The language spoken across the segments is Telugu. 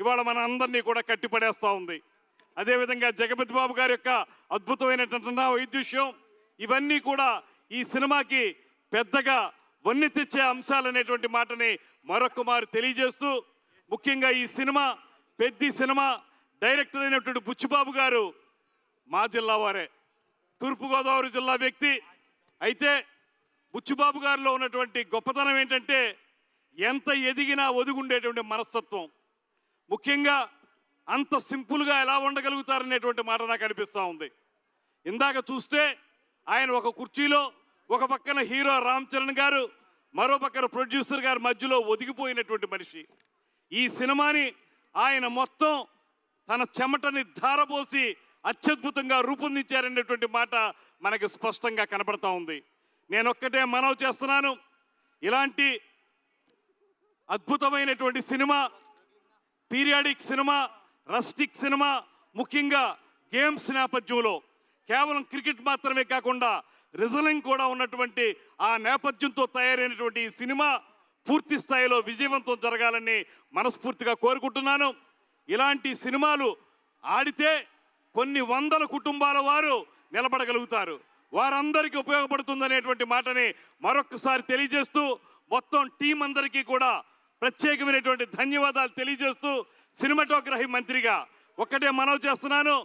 ఇవాళ మన అందరినీ కూడా కట్టిపడేస్తూ ఉంది. అదేవిధంగా జగపతి బాబు గారి యొక్క అద్భుతమైనటువంటి వైద్యుష్యం, ఇవన్నీ కూడా ఈ సినిమాకి పెద్దగా వన్నె తెచ్చే అంశాలనేటువంటి మాటని మరొక మారు తెలియజేస్తూ, ముఖ్యంగా ఈ సినిమా పెద్ద సినిమా డైరెక్టర్ అయినటువంటి బుచ్చిబాబు గారు మా జిల్లా వారే, తూర్పుగోదావరి జిల్లా వ్యక్తి. అయితే బుచ్చిబాబు గారిలో ఉన్నటువంటి గొప్పతనం ఏంటంటే ఎంత ఎదిగినా ఒదుగుండేటువంటి మనస్తత్వం. ముఖ్యంగా అంత సింపుల్గా ఎలా ఉండగలుగుతారనేటువంటి మాట నాకు అనిపిస్తూ ఉంది. ఇందాక చూస్తే ఆయన ఒక కుర్చీలో ఒక పక్కన హీరో రామ్ చరణ్ గారు, మరో పక్కన ప్రొడ్యూసర్ గారు మధ్యలో ఒదిగిపోయినటువంటి మనిషి. ఈ సినిమాని ఆయన మొత్తం తన చెమటని ధారపోసి అత్యద్భుతంగా రూపొందించారనేటువంటి మాట మనకి స్పష్టంగా కనపడతా ఉంది. నేనొక్కటే మనవి చేస్తున్నాను, ఇలాంటి అద్భుతమైనటువంటి cinema, periodic cinema, rustic cinema, ముఖ్యంగా గేమ్స్ నేపథ్యంలో కేవలం క్రికెట్ మాత్రమే కాకుండా రిజలింగ్ కూడా ఉన్నటువంటి ఆ నేపథ్యంతో తయారైనటువంటి ఈ సినిమా పూర్తి స్థాయిలో విజయవంతం జరగాలని మనస్ఫూర్తిగా కోరుకుంటున్నాను. ఇలాంటి సినిమాలు ఆడితే కొన్ని వందల కుటుంబాల వారు నిలబడగలుగుతారు, వారందరికీ ఉపయోగపడుతుందనేటువంటి మాటని మరొకసారి తెలియజేస్తూ, మొత్తం టీం అందరికీ కూడా ప్రత్యేకమైనటువంటి ధన్యవాదాలు తెలియజేస్తూ, సినిమాటోగ్రఫీ మంత్రిగా ఒక్కటే మనవి చేస్తున్నాను,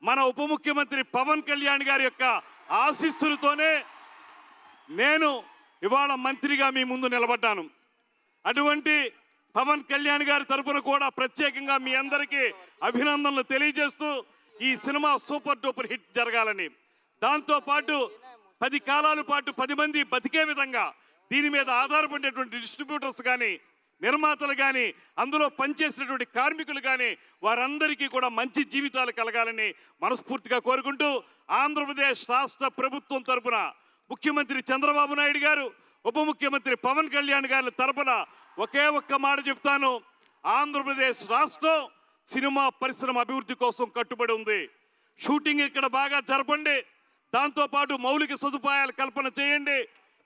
మన ఉప ముఖ్యమంత్రి పవన్ కళ్యాణ్ గారి యొక్క ఆశీస్సులతోనే నేను ఇవాళ మంత్రిగా మీ ముందు నిలబడ్డాను. అటువంటి పవన్ కళ్యాణ్ గారి తరపున కూడా ప్రత్యేకంగా మీ అందరికీ అభినందనలు తెలియజేస్తూ, ఈ సినిమా సూపర్ డూపర్ హిట్ జరగాలని, దాంతోపాటు 10 కాలాల పాటు 10 మంది బతికే విధంగా దీని మీద ఆధారపడేటువంటి డిస్ట్రిబ్యూటర్స్ కానీ, నిర్మాతలు కానీ, అందులో పనిచేసినటువంటి కార్మికులు కానీ, వారందరికీ కూడా మంచి జీవితాలు కలగాలని మనస్ఫూర్తిగా కోరుకుంటూ, ఆంధ్రప్రదేశ్ రాష్ట్ర ప్రభుత్వం తరపున ముఖ్యమంత్రి చంద్రబాబు నాయుడు గారు, ఉప ముఖ్యమంత్రి పవన్ కళ్యాణ్ గారి తరపున ఒకే ఒక్క మాట చెప్తాను, ఆంధ్రప్రదేశ్ రాష్ట్రం సినిమా పరిశ్రమ అభివృద్ధి కోసం కట్టుబడి ఉంది. షూటింగ్ ఇక్కడ బాగా జరపండి, దాంతోపాటు మౌలిక సదుపాయాలు కల్పన చేయండి.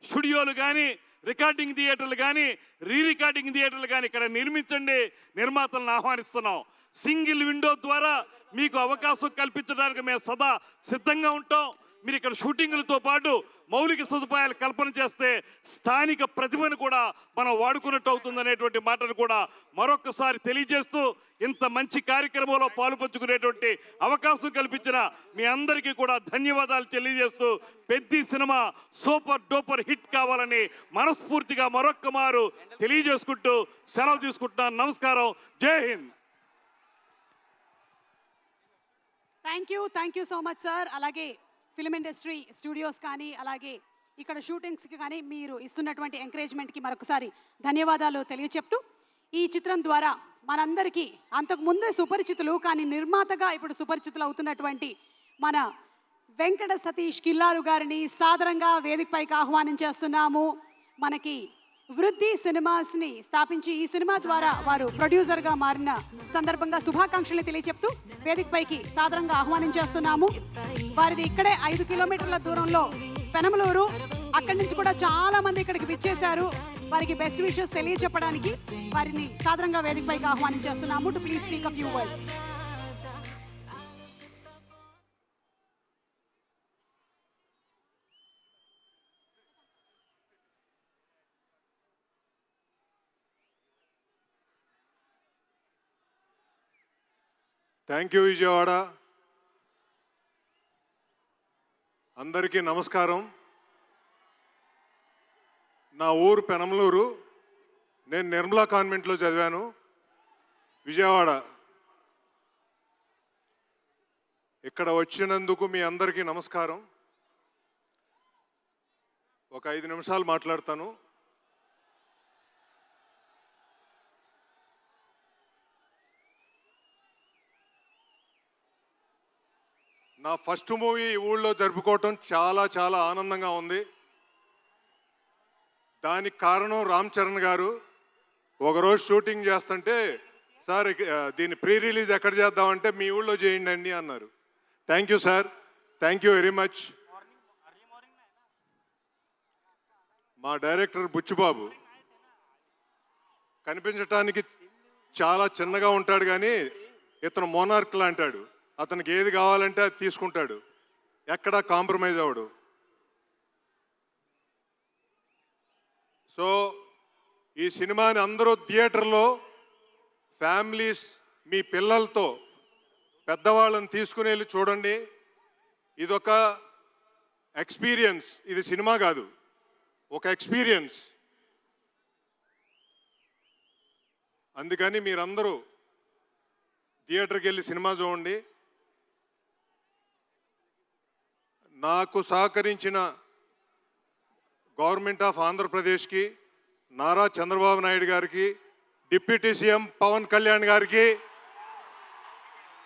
స్టూడియోలు కానీ, రికార్డింగ్ థియేటర్లు కానీ, రికార్డింగ్ థియేటర్లు కానీ ఇక్కడ నిర్మించండి. నిర్మాతలను ఆహ్వానిస్తున్నాం. సింగిల్ విండో ద్వారా మీకు అవకాశం కల్పించడానికి మేము సదా సిద్ధంగా ఉంటాం. మీరు ఇక్కడ షూటింగ్లతో పాటు మౌలిక సదుపాయాలు కల్పన చేస్తే స్థానిక ప్రతిభను కూడా మనం వాడుకున్నట్టు అవుతుందనేటువంటి మాటను కూడా మరొకసారి తెలియజేస్తూ, ఇంత మంచి కార్యక్రమంలో పాలుపంచుకునేటువంటి అవకాశం కల్పించిన మీ అందరికీ కూడా ధన్యవాదాలు తెలియజేస్తూ, పెద్ద సినిమా సూపర్ డూపర్ హిట్ కావాలని మనస్ఫూర్తిగా మరొక్క మారు తెలియజేసుకుంటూ సెలవు తీసుకుంటున్నాను. నమస్కారం. జై Hind. Thank you so much sir. అలాగే ఫిల్మ్ ఇండస్ట్రీ స్టూడియోస్ కానీ, అలాగే ఇక్కడ షూటింగ్స్కి కానీ మీరు ఇస్తున్నటువంటి ఎంకరేజ్మెంట్కి మరొకసారి ధన్యవాదాలు తెలియచెప్తూ, ఈ చిత్రం ద్వారా మనందరికీ అంతకుముందే సుపరిచితులు కానీ నిర్మాతగా ఇప్పుడు సుపరిచితులు అవుతున్నటువంటి మన వెంకట సతీష్ కిల్లారు గారిని సాదరంగా వేదికపైకి ఆహ్వానించేస్తున్నాము. మనకి వృద్ధి సినిమాస్ని స్థాపించి ఈ సినిమా ద్వారా వారు ప్రొడ్యూసర్గా మారిన సందర్భంగా శుభాకాంక్షలు తెలియచెప్తూ వేదికపైకి సాదరంగా ఆహ్వానించేస్తున్నాము. వారిది ఇక్కడే 5 కిలోమీటర్ల దూరంలో పెనమలూరు. అక్కడి నుంచి కూడా చాలా మంది ఇక్కడికి విచ్చేశారు. వారికి బెస్ట్ విషెస్ తెలియచెప్పడానికి వారిని సాదరంగా వేదికపైకి ఆహ్వానించేస్తున్నాము. To please speak a few words. Thank you Vijayawada. అందరికీ నమస్కారం. నా ఊరు పెనమలూరు. నేను నిర్మలా కాన్వెంట్లో చదివాను, విజయవాడ. ఇక్కడ వచ్చినందుకు మీ అందరికీ నమస్కారం. ఒక 5 నిమిషాలు మాట్లాడతాను. నా ఫస్ట్ మూవీ ఈ ఊళ్ళో జరుపుకోవటం చాలా చాలా ఆనందంగా ఉంది. దానికి కారణం రామ్ చరణ్ గారు. ఒకరోజు షూటింగ్ చేస్తుంటే, సార్ దీన్ని ప్రీ రిలీజ్ ఎక్కడ చేద్దామంటే మీ ఊళ్ళో చేయండి అండి అన్నారు. Thank you sir, thank you very much. మా డైరెక్టర్ బుచ్చిబాబు కనిపించటానికి చాలా చిన్నగా ఉంటాడు కానీ ఇతను మోనార్క్ లాంటాడు. అతనికి ఏది కావాలంటే అది తీసుకుంటాడు, ఎక్కడా కాంప్రమైజ్ అవ్వడు. సో ఈ సినిమాని అందరూ థియేటర్లో ఫ్యామిలీస్ మీ పిల్లలతో పెద్దవాళ్ళని తీసుకుని వెళ్ళి చూడండి. ఇదొక ఎక్స్పీరియన్స్, ఇది సినిమా కాదు, ఒక ఎక్స్పీరియన్స్. అందుకని మీరందరూ థియేటర్కి వెళ్ళి సినిమా చూడండి. నాకు సహకరించిన గవర్నమెంట్ ఆఫ్ ఆంధ్రప్రదేశ్కి, నారా చంద్రబాబు నాయుడు గారికి, డిప్యూటీ సీఎం పవన్ కళ్యాణ్ గారికి,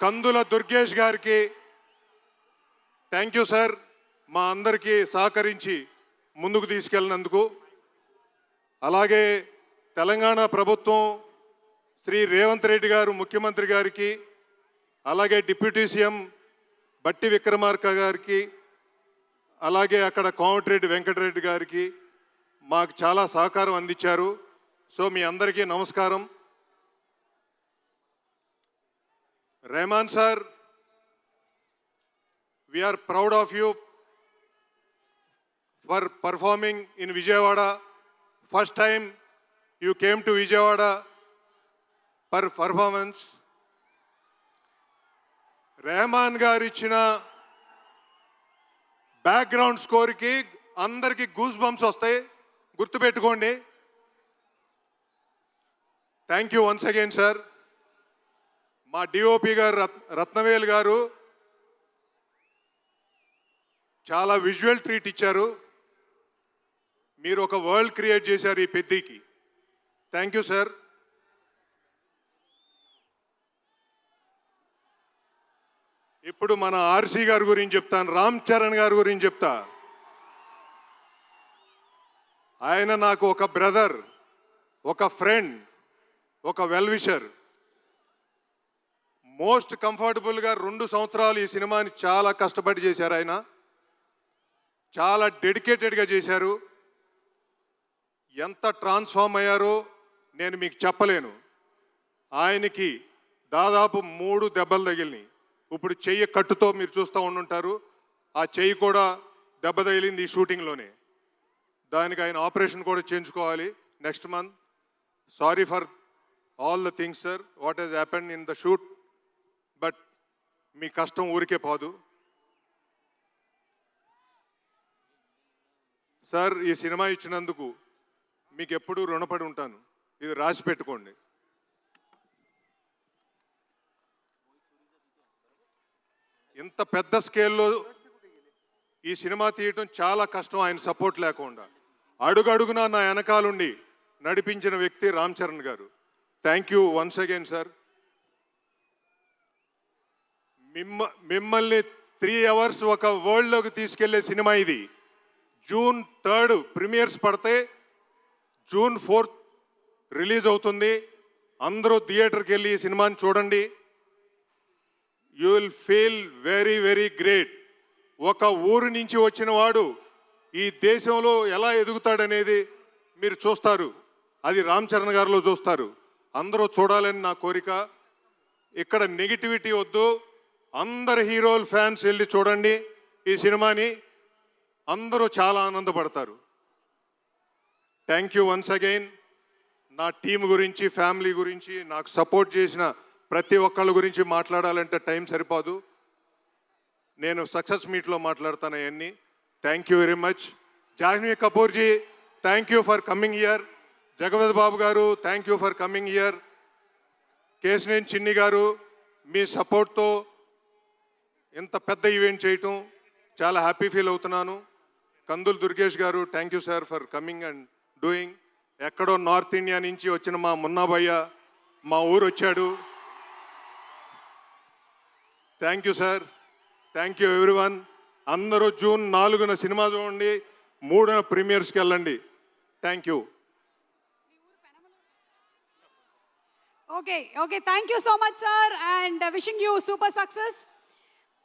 కందుల దుర్గేష్ గారికి థ్యాంక్ యూ సార్, మా అందరికీ సహకరించి ముందుకు తీసుకెళ్ళినందుకు. అలాగే తెలంగాణ ప్రభుత్వం, శ్రీ రేవంత్ రెడ్డి గారు ముఖ్యమంత్రి గారికి, అలాగే డిప్యూటీ సీఎం బట్టి విక్రమార్క గారికి, అలాగే అక్కడ కోమటిరెడ్డి వెంకటరెడ్డి గారికి మాకు చాలా సహకారం అందించారు. సో మీ అందరికీ నమస్కారం. Rahman sir, we are proud of you for performing in Vijayawada. First time you came to Vijayawada for performance. Rahman గారు ఇచ్చిన బ్యాక్గ్రౌండ్ స్కోర్కి అందరికీ గూస్ బంప్స్ వస్తాయి, గుర్తుపెట్టుకోండి. Thank you once again sir. మా డిఓపి గారు రత్నవేల్ గారు చాలా విజువల్ ట్రీట్ ఇచ్చారు. మీరు ఒక వరల్డ్ క్రియేట్ చేశారు ఈ పెద్దికి. Thank you sir. ఇప్పుడు మన ఆర్సీ గారి గురించి చెప్తాను, రామ్ చరణ్ గారి గురించి చెప్తా. ఆయన నాకు ఒక బ్రదర్, ఒక ఫ్రెండ్, ఒక వెల్ విషర్. మోస్ట్ కంఫర్టబుల్గా 2 సంవత్సరాలు ఈ సినిమాని చాలా కష్టపడి చేశారు. ఆయన చాలా డెడికేటెడ్గా చేశారు. ఎంత ట్రాన్స్ఫార్మ్ అయ్యారో నేను మీకు చెప్పలేను. ఆయనకి దాదాపు 3 దెబ్బలు తగిలినాయి. ఇప్పుడు చెయ్యి కట్టుతో మీరు చూస్తూ ఉండుంటారు, ఆ చెయ్యి కూడా దెబ్బ తగిలింది ఈ షూటింగ్లోనే. దానికి ఆయన ఆపరేషన్ కూడా చేయించుకోవాలి next month. Sorry for all the things sir, what has happened in the shoot, but మీ కష్టం ఊరికే పోదు సార్. ఈ సినిమా ఇచ్చినందుకు మీకు ఎప్పుడూ రుణపడి ఉంటాను, ఇది రాసి పెట్టుకోండి. ఇంత పెద్ద స్కేల్లో ఈ సినిమా తీయటం చాలా కష్టం, ఆయన సపోర్ట్ లేకుండా. అడుగడుగునా నా వెనకాలుండి నడిపించిన వ్యక్తి రామ్ చరణ్ గారు. Thank you once again sir. మిమ్మల్ని 3 అవర్స్ ఒక వరల్డ్లోకి తీసుకెళ్లే సినిమా ఇది. జూన్ 3 ప్రీమియర్స్ పడితే జూన్ 4 రిలీజ్ అవుతుంది. అందరూ థియేటర్కి వెళ్ళి ఈ సినిమాని చూడండి. You will feel very very great. ఒక ఊరు నుంచి వచ్చిన వాడు ఈ దేశంలో ఎలా ఎదుగుతాడనేది మీరు చూస్తారు, అది రామ్ చరణ్ గారిలో చూస్తారు. అందరూ చూడాలని నా కోరిక. ఇక్కడ నెగిటివిటీ వద్దు, అందరు హీరోల ఫ్యాన్స్ వెళ్ళి చూడండి ఈ సినిమాని, అందరూ చాలా ఆనందపడతారు. Thank you once again. నా టీం గురించి, ఫ్యామిలీ గురించి, నాకు సపోర్ట్ చేసిన ప్రతి ఒక్కళ్ళ గురించి మాట్లాడాలంటే టైం సరిపోదు. నేను సక్సెస్ మీట్లో మాట్లాడతాను అవన్నీ. Thank you very much. Janhvi Kapoor ji, thank you for coming here. Jagapathi Babu గారు, thank you for coming here. Kesineni Chinni గారు, మీ సపోర్ట్తో ఇంత పెద్ద ఈవెంట్ చేయటం చాలా హ్యాపీ ఫీల్ అవుతున్నాను. కందుల్ దుర్గేష్ గారు, thank you sir for coming and doing. ఎక్కడో నార్త్ ఇండియా నుంచి వచ్చిన మా మున్నాభయ్య మా ఊరు వచ్చాడు. Thank you sir. Thank you everyone. అందరూ జూన్ 4న సినిమా చూడండి, 3న ప్రీమియర్స్కి వెళ్ళండి. Thank you. Okay okay, thank you so much sir and wishing you super success.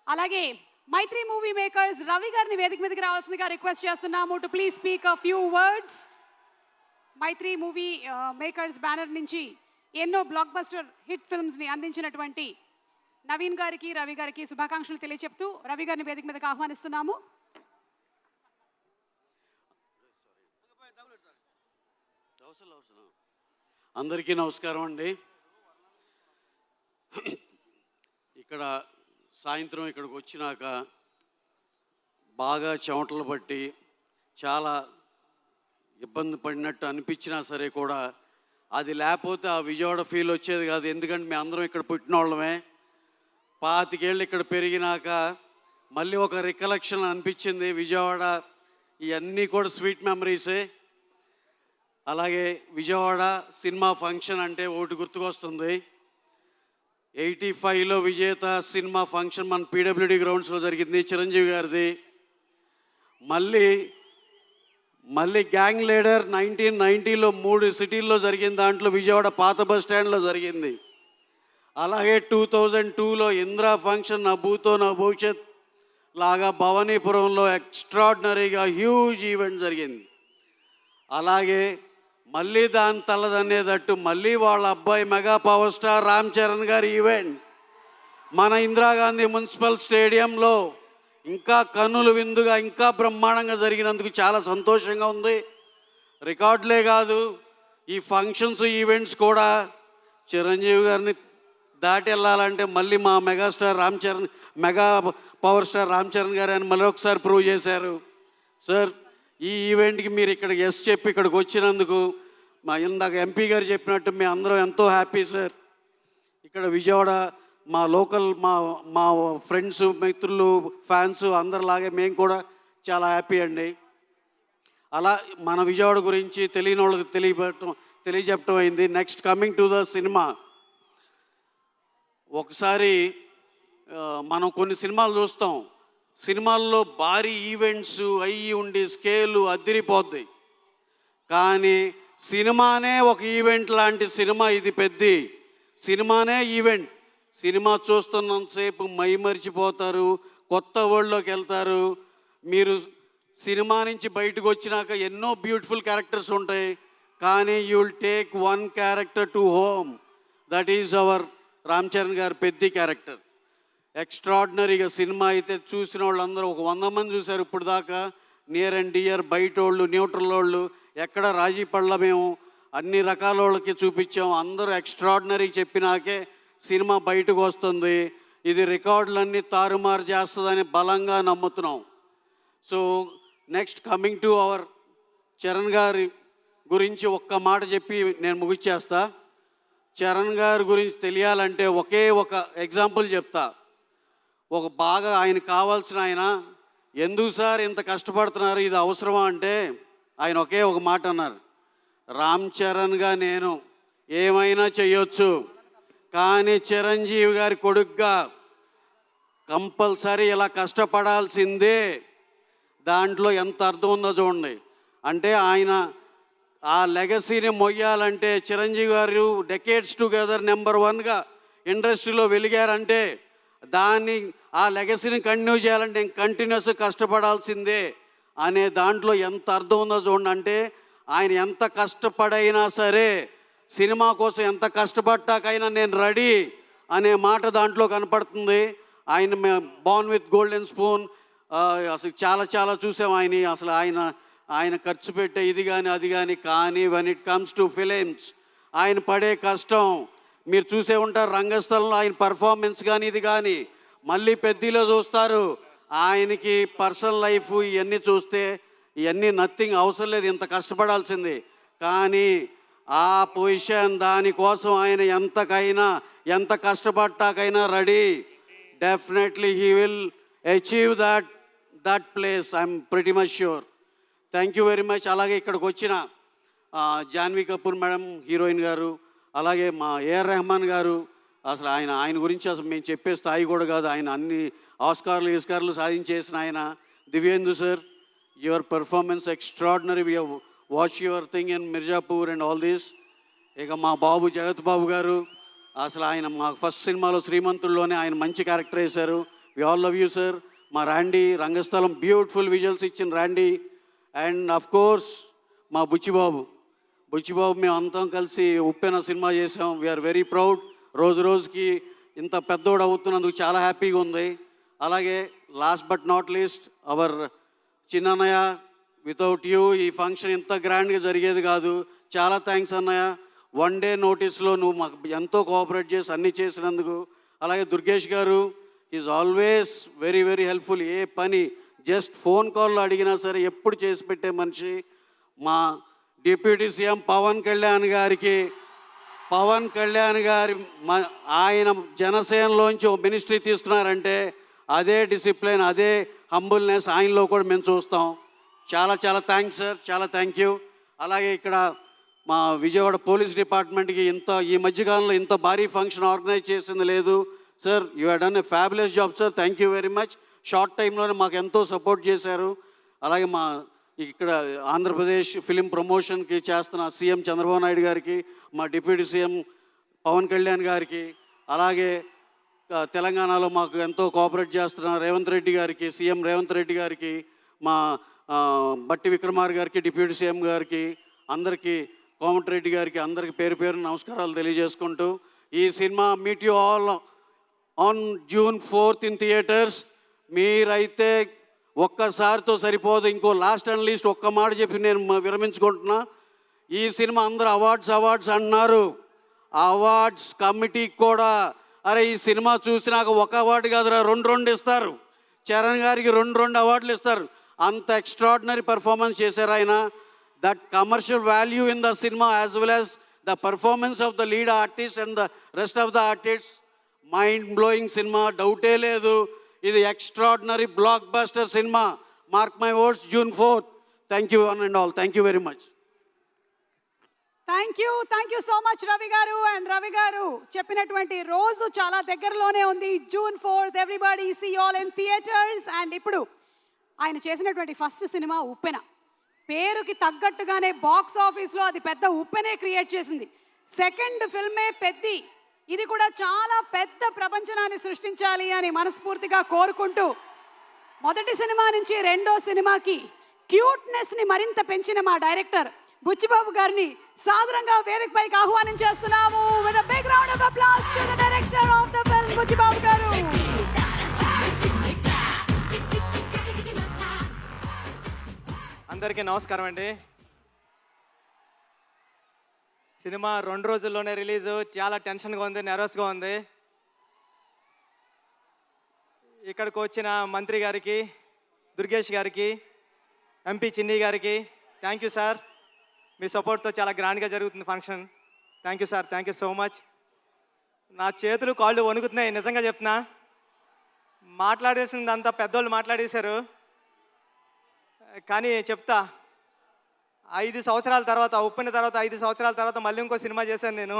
అలాగే మైత్రి మూవీ మేకర్స్ రవి గారిని వేదిక మీదకి రావాల్సిందిగా రిక్వెస్ట్ చేస్తున్నాము to please speak a few words. Mythri movie makers banner నుంచి ఎన్నో బ్లాక్ బస్టర్ హిట్ ఫిల్మ్స్ని అందించినటువంటి నవీన్ గారికి, రవి గారికి శుభాకాంక్షలు తెలియచెప్తూ రవి గారిని వేదిక మీదకి ఆహ్వానిస్తున్నాము. అందరికీ నమస్కారం అండి. ఇక్కడ సాయంత్రం ఇక్కడికి వచ్చినాక బాగా చెమటలు పట్టి చాలా ఇబ్బంది పడినట్టు అనిపించినా సరే కూడా అది లేకపోతే ఆ విజయవాడ ఫీల్ వచ్చేది కాదు. ఎందుకంటే మేము అందరం ఇక్కడ పుట్టిన వాళ్ళమే. 25 ఏళ్ళు ఇక్కడ పెరిగినాక మళ్ళీ ఒక రికలెక్షన్ అనిపించింది విజయవాడ. ఇవన్నీ కూడా స్వీట్ మెమరీసే. అలాగే విజయవాడ సినిమా ఫంక్షన్ అంటే ఒకటి గుర్తుకొస్తుంది. 85లో విజేత సినిమా ఫంక్షన్ మన పీడబ్ల్యూడి గ్రౌండ్స్లో జరిగింది, చిరంజీవి గారిది. మళ్ళీ గ్యాంగ్ లీడర్ 1990లో 3 సిటీల్లో జరిగింది. దాంట్లో విజయవాడ పాత బస్ స్టాండ్లో జరిగింది. అలాగే 2002లో ఇందిరా ఫంక్షన్ నా భూతో నా భవిష్యత్ లాగా భవానీపురంలో ఎక్స్ట్రాడినరీగా హ్యూజ్ ఈవెంట్ జరిగింది. అలాగే మళ్ళీ దాని తలదనేటట్టు మళ్ళీ వాళ్ళ అబ్బాయి mega power star Ram Charan గారి ఈవెంట్ మన ఇందిరాగాంధీ మున్సిపల్ స్టేడియంలో ఇంకా కన్నుల విందుగా ఇంకా బ్రహ్మాండంగా జరిగినందుకు చాలా సంతోషంగా ఉంది. రికార్డులే కాదు, ఈ ఫంక్షన్స్ ఈవెంట్స్ కూడా చిరంజీవి గారిని దాటి వెళ్ళాలంటే మళ్ళీ మా mega power star Ram Charan గారు అని మరొకసారి ప్రూవ్ చేశారు. సార్, ఈ ఈవెంట్కి మీరు ఇక్కడ ఎస్ చెప్పి ఇక్కడికి వచ్చినందుకు మా ఇందాక ఎంపీ గారు చెప్పినట్టు మేము అందరం ఎంతో హ్యాపీ సార్. ఇక్కడ విజయవాడ మా లోకల్ మా ఫ్రెండ్స్, మిత్రులు, ఫ్యాన్స్ అందరిలాగే మేము కూడా చాలా హ్యాపీ అండి. అలా మన విజయవాడ గురించి తెలియని వాళ్ళకి తెలియజెప్పడం అయింది. Next coming to the cinema. ఒకసారి మనం కొన్ని సినిమాలు చూస్తాం, సినిమాల్లో భారీ ఈవెంట్స్ అయ్యి ఉండి స్కేలు అదిరిపోద్ది. కానీ సినిమానే ఒక ఈవెంట్ లాంటి సినిమా ఇది. పెద్ద సినిమానే ఈవెంట్. సినిమా చూస్తున్నంతసేపు మైమరిచిపోతారు, కొత్త వరల్డ్లోకి వెళ్తారు. మీరు సినిమా నుంచి బయటకు వచ్చినాక ఎన్నో బ్యూటిఫుల్ క్యారెక్టర్స్ ఉంటాయి, కానీ you will take one character to home. That is our Ram Charan గారు పెద్ద క్యారెక్టర్. ఎక్స్ట్రాడినరీగా సినిమా అయితే చూసిన వాళ్ళందరూ ఒక 100 మంది చూశారు ఇప్పుడు దాకా. నియర్ అండ్ డియర్, బయట వాళ్ళు, న్యూట్రల్ వాళ్ళు, ఎక్కడ రాజీ పడల. మేము అన్ని రకాల వాళ్ళకి చూపించాం. అందరూ ఎక్స్ట్రాడినరీ చెప్పినాకే సినిమా బయటకు వస్తుంది. ఇది రికార్డులన్నీ తారుమారు చేస్తుందని బలంగా నమ్ముతున్నాం. So next coming to our Charan గారి గురించి ఒక్క మాట చెప్పి నేను ముగిచ్చేస్తా. చరణ్ గారి గురించి తెలియాలంటే ఒకే ఒక ఎగ్జాంపుల్ చెప్తా. ఒక బాగా ఆయన కావాల్సిన ఆయన ఎందుకు సార్ ఇంత కష్టపడుతున్నారు, ఇది అవసరమా అంటే ఆయన ఒకే ఒక మాట అన్నారు, రామ్ చరణ్గా నేను ఏమైనా చేయొచ్చు, కానీ చిరంజీవి గారి కొడుకుగా కంపల్సరీ ఇలా కష్టపడాల్సిందే. దాంట్లో ఎంత అర్థం ఉందో చూడండి. అంటే ఆయన ఆ లెగసీని మొయ్యాలంటే చిరంజీవి గారు డెకేడ్స్ టుగెదర్ నెంబర్ 1గా ఇండస్ట్రీలో వెలిగారంటే దాన్ని ఆ లెగసీని కంటిన్యూ చేయాలంటే కంటిన్యూస్ కష్టపడాల్సిందే అనే దాంట్లో ఎంత అర్థం ఉందో చూడండి. అంటే ఆయన ఎంత కష్టపడైనా సరే, సినిమా కోసం ఎంత కష్టపడ్డాకైనా నేను రెడీ అనే మాట దాంట్లో కనపడుతుంది. ఆయన బార్న్ విత్ గోల్డెన్ స్పూన్ అసలు చాలా చూసాం ఆయన. అసలు ఆయన ఖర్చు పెట్టే ఇది కానీ అది కానీ when it comes to films ఆయన పడే కష్టం మీరు చూసే ఉంటారు. రంగస్థలంలో ఆయన పర్ఫార్మెన్స్ కానీ ఇది కానీ మళ్ళీ పెద్దలో చూస్తారు. ఆయనకి పర్సనల్ లైఫ్ ఇవన్నీ చూస్తే ఇవన్నీ నథింగ్, అవసరం లేదు, ఇంత కష్టపడాల్సింది. కానీ ఆ పొజిషన్ దానికోసం ఆయన ఎంత కష్టపడ్డాకైనా ready. Definitely he will achieve that place, I'm pretty much sure. Thank you very much. అలాగే ఇక్కడికి వచ్చిన జాన్వీ కపూర్ మేడం హీరోయిన్ గారు, అలాగే మా ఏఆర్ రెహమాన్ గారు, అసలు ఆయన గురించి అసలు మేము చెప్పే స్థాయి కూడా కాదు. ఆయన అన్ని ఆస్కార్లు సాధించేసిన ఆయన. Divyendu sir, your performance extraordinary. We have watch your thing in Mirzapur and all this. ఇక మా బాబు జగత్ బాబు గారు, అసలు ఆయన మా ఫస్ట్ సినిమాలో శ్రీమంతుల్లోనే ఆయన మంచి క్యారెక్టర్ వేశారు. We all love you sir. మా ర్యాండీ రంగస్థలం బ్యూటిఫుల్ విజువల్స్ ఇచ్చిన ర్యాండీ. అండ్ అఫ్ కోర్స్ మా బుచ్చిబాబు బుచ్చిబాబు మేము అందరం కలిసి ఉప్పెన సినిమా చేసాం. We are very proud. రోజు రోజుకి ఇంత పెద్దోడు అవుతున్నందుకు చాలా హ్యాపీగా ఉంది. అలాగే last but not least our చిన్నన్నయ్య, వితౌట్ యూ ఈ ఫంక్షన్ ఇంత గ్రాండ్గా జరిగేది కాదు. చాలా థ్యాంక్స్ అన్నయ్య. 1 డే నోటీస్లో నువ్వు మాకు ఎంతో కోఆపరేట్ చేసి అన్నీ చేసినందుకు. అలాగే దుర్గేష్ గారు is always very very helpful. ఏ పని జస్ట్ ఫోన్ కాల్లో అడిగినా సరే ఎప్పుడు చేసి పెట్టే మనిషి. మా డిప్యూటీ సీఎం పవన్ కళ్యాణ్ గారి ఆయన జనసేనలోంచి ఒక మినిస్ట్రీ తీసుకున్నారంటే అదే డిసిప్లిన్, అదే హంబుల్నెస్ ఆయనలో కూడా మేము చూస్తాం. చాలా చాలా థ్యాంక్స్ సార్, చాలా థ్యాంక్ యూ. అలాగే ఇక్కడ మా విజయవాడ పోలీస్ డిపార్ట్మెంట్కి ఈ మధ్యకాలంలో ఇంత భారీ ఫంక్షన్ ఆర్గనైజ్ చేసింది లేదు sir. You have done a fabulous job sir. Thank you very much. Short టైంలోనే మాకు ఎంతో సపోర్ట్ చేశారు. అలాగే మా ఇక్కడ ఆంధ్రప్రదేశ్ ఫిలిం ప్రమోషన్కి చేస్తున్న సీఎం చంద్రబాబు నాయుడు గారికి, మా డిప్యూటీ సీఎం పవన్ కళ్యాణ్ గారికి, అలాగే తెలంగాణలో మాకు ఎంతో కోఆపరేట్ చేస్తున్న రేవంత్ రెడ్డి గారికి, సీఎం రేవంత్ రెడ్డి గారికి, మా బట్టి విక్రమార్ గారికి, డిప్యూటీ సీఎం గారికి, అందరికీ కోమటిరెడ్డి గారికి, అందరికి పేరు పేరు నమస్కారాలు తెలియజేసుకుంటూ ఈ cinema meet you all on June 4th in theatres. మీరైతే ఒక్కసారితో సరిపోదు. ఇంకో లాస్ట్ అండ్ లీస్ట్ ఒక్క మాట చెప్పి నేను విరమించుకుంటున్నా. ఈ సినిమా అందరూ అవార్డ్స్ అన్నారు. అవార్డ్స్ కమిటీకి కూడా అరే ఈ సినిమా చూసినాక ఒక అవార్డు కాదురా 2 ఇస్తారు. చరణ్ గారికి 2 అవార్డులు ఇస్తారు. అంత ఎక్స్ట్రాడినరీ పర్ఫార్మెన్స్ చేశారు ఆయన. That commercial value in the cinema as well as the performance of the lead artist and the rest of the artist, mind blowing cinema, డౌటే లేదు. ఇది extraordinary block buster cinema. Mark my words, June 4th. Thank you one and all. Thank you very much. Thank you so much Ravi గారు. అండ్ రవి గారు చెప్పినటువంటి రోజు చాలా దగ్గరలోనే ఉంది. June 4th. Everybody see all in theatres. అండ్ ఇప్పుడు ఆయన చేసినటువంటి ఫస్ట్ సినిమా ఉప్పెన. పేరుకి తగ్గట్టుగానే బాక్స్ ఆఫీస్లో అది పెద్ద ఉప్పెనే క్రియేట్ చేసింది. సెకండ్ ఫిల్మే పెద్ది. ఇది కూడా చాలా పెద్ద ప్రపంచనాన్ని సృష్టించాలి అని మనస్ఫూర్తిగా కోరుకుంటూ మొదటి సినిమా నుంచి రెండో సినిమాకి క్యూట్నెస్ని మరింత పెంచిన మా డైరెక్టర్ బుచ్చిబాబు గారిని సాదరంగా వేదికపైకి ఆహ్వానించేస్తున్నాము. With a big round of applause to the director of the film, Buchi Babu గారు. అందరికీ నమస్కారం అండి. సినిమా 2 రోజుల్లోనే రిలీజు. చాలా టెన్షన్గా ఉంది, నెర్వస్గా ఉంది. ఇక్కడికి వచ్చిన మంత్రి గారికి, దుర్గేష్ గారికి, ఎంపీ చిన్ని గారికి థ్యాంక్ యూ సార్. మీ సపోర్ట్తో చాలా గ్రాండ్గా జరుగుతుంది function. Thank you sir, thank you so much. నా చేతులు కాళ్ళు వణుకుతున్నాయి, నిజంగా చెప్తున్నా. మాట్లాడేసిందంతా పెద్దోళ్ళు మాట్లాడేశారు. కానీ చెప్తా, 5 సంవత్సరాల తర్వాత, ఉప్పెన తర్వాత 5 సంవత్సరాల తర్వాత మళ్ళీ ఇంకో సినిమా చేశాను నేను.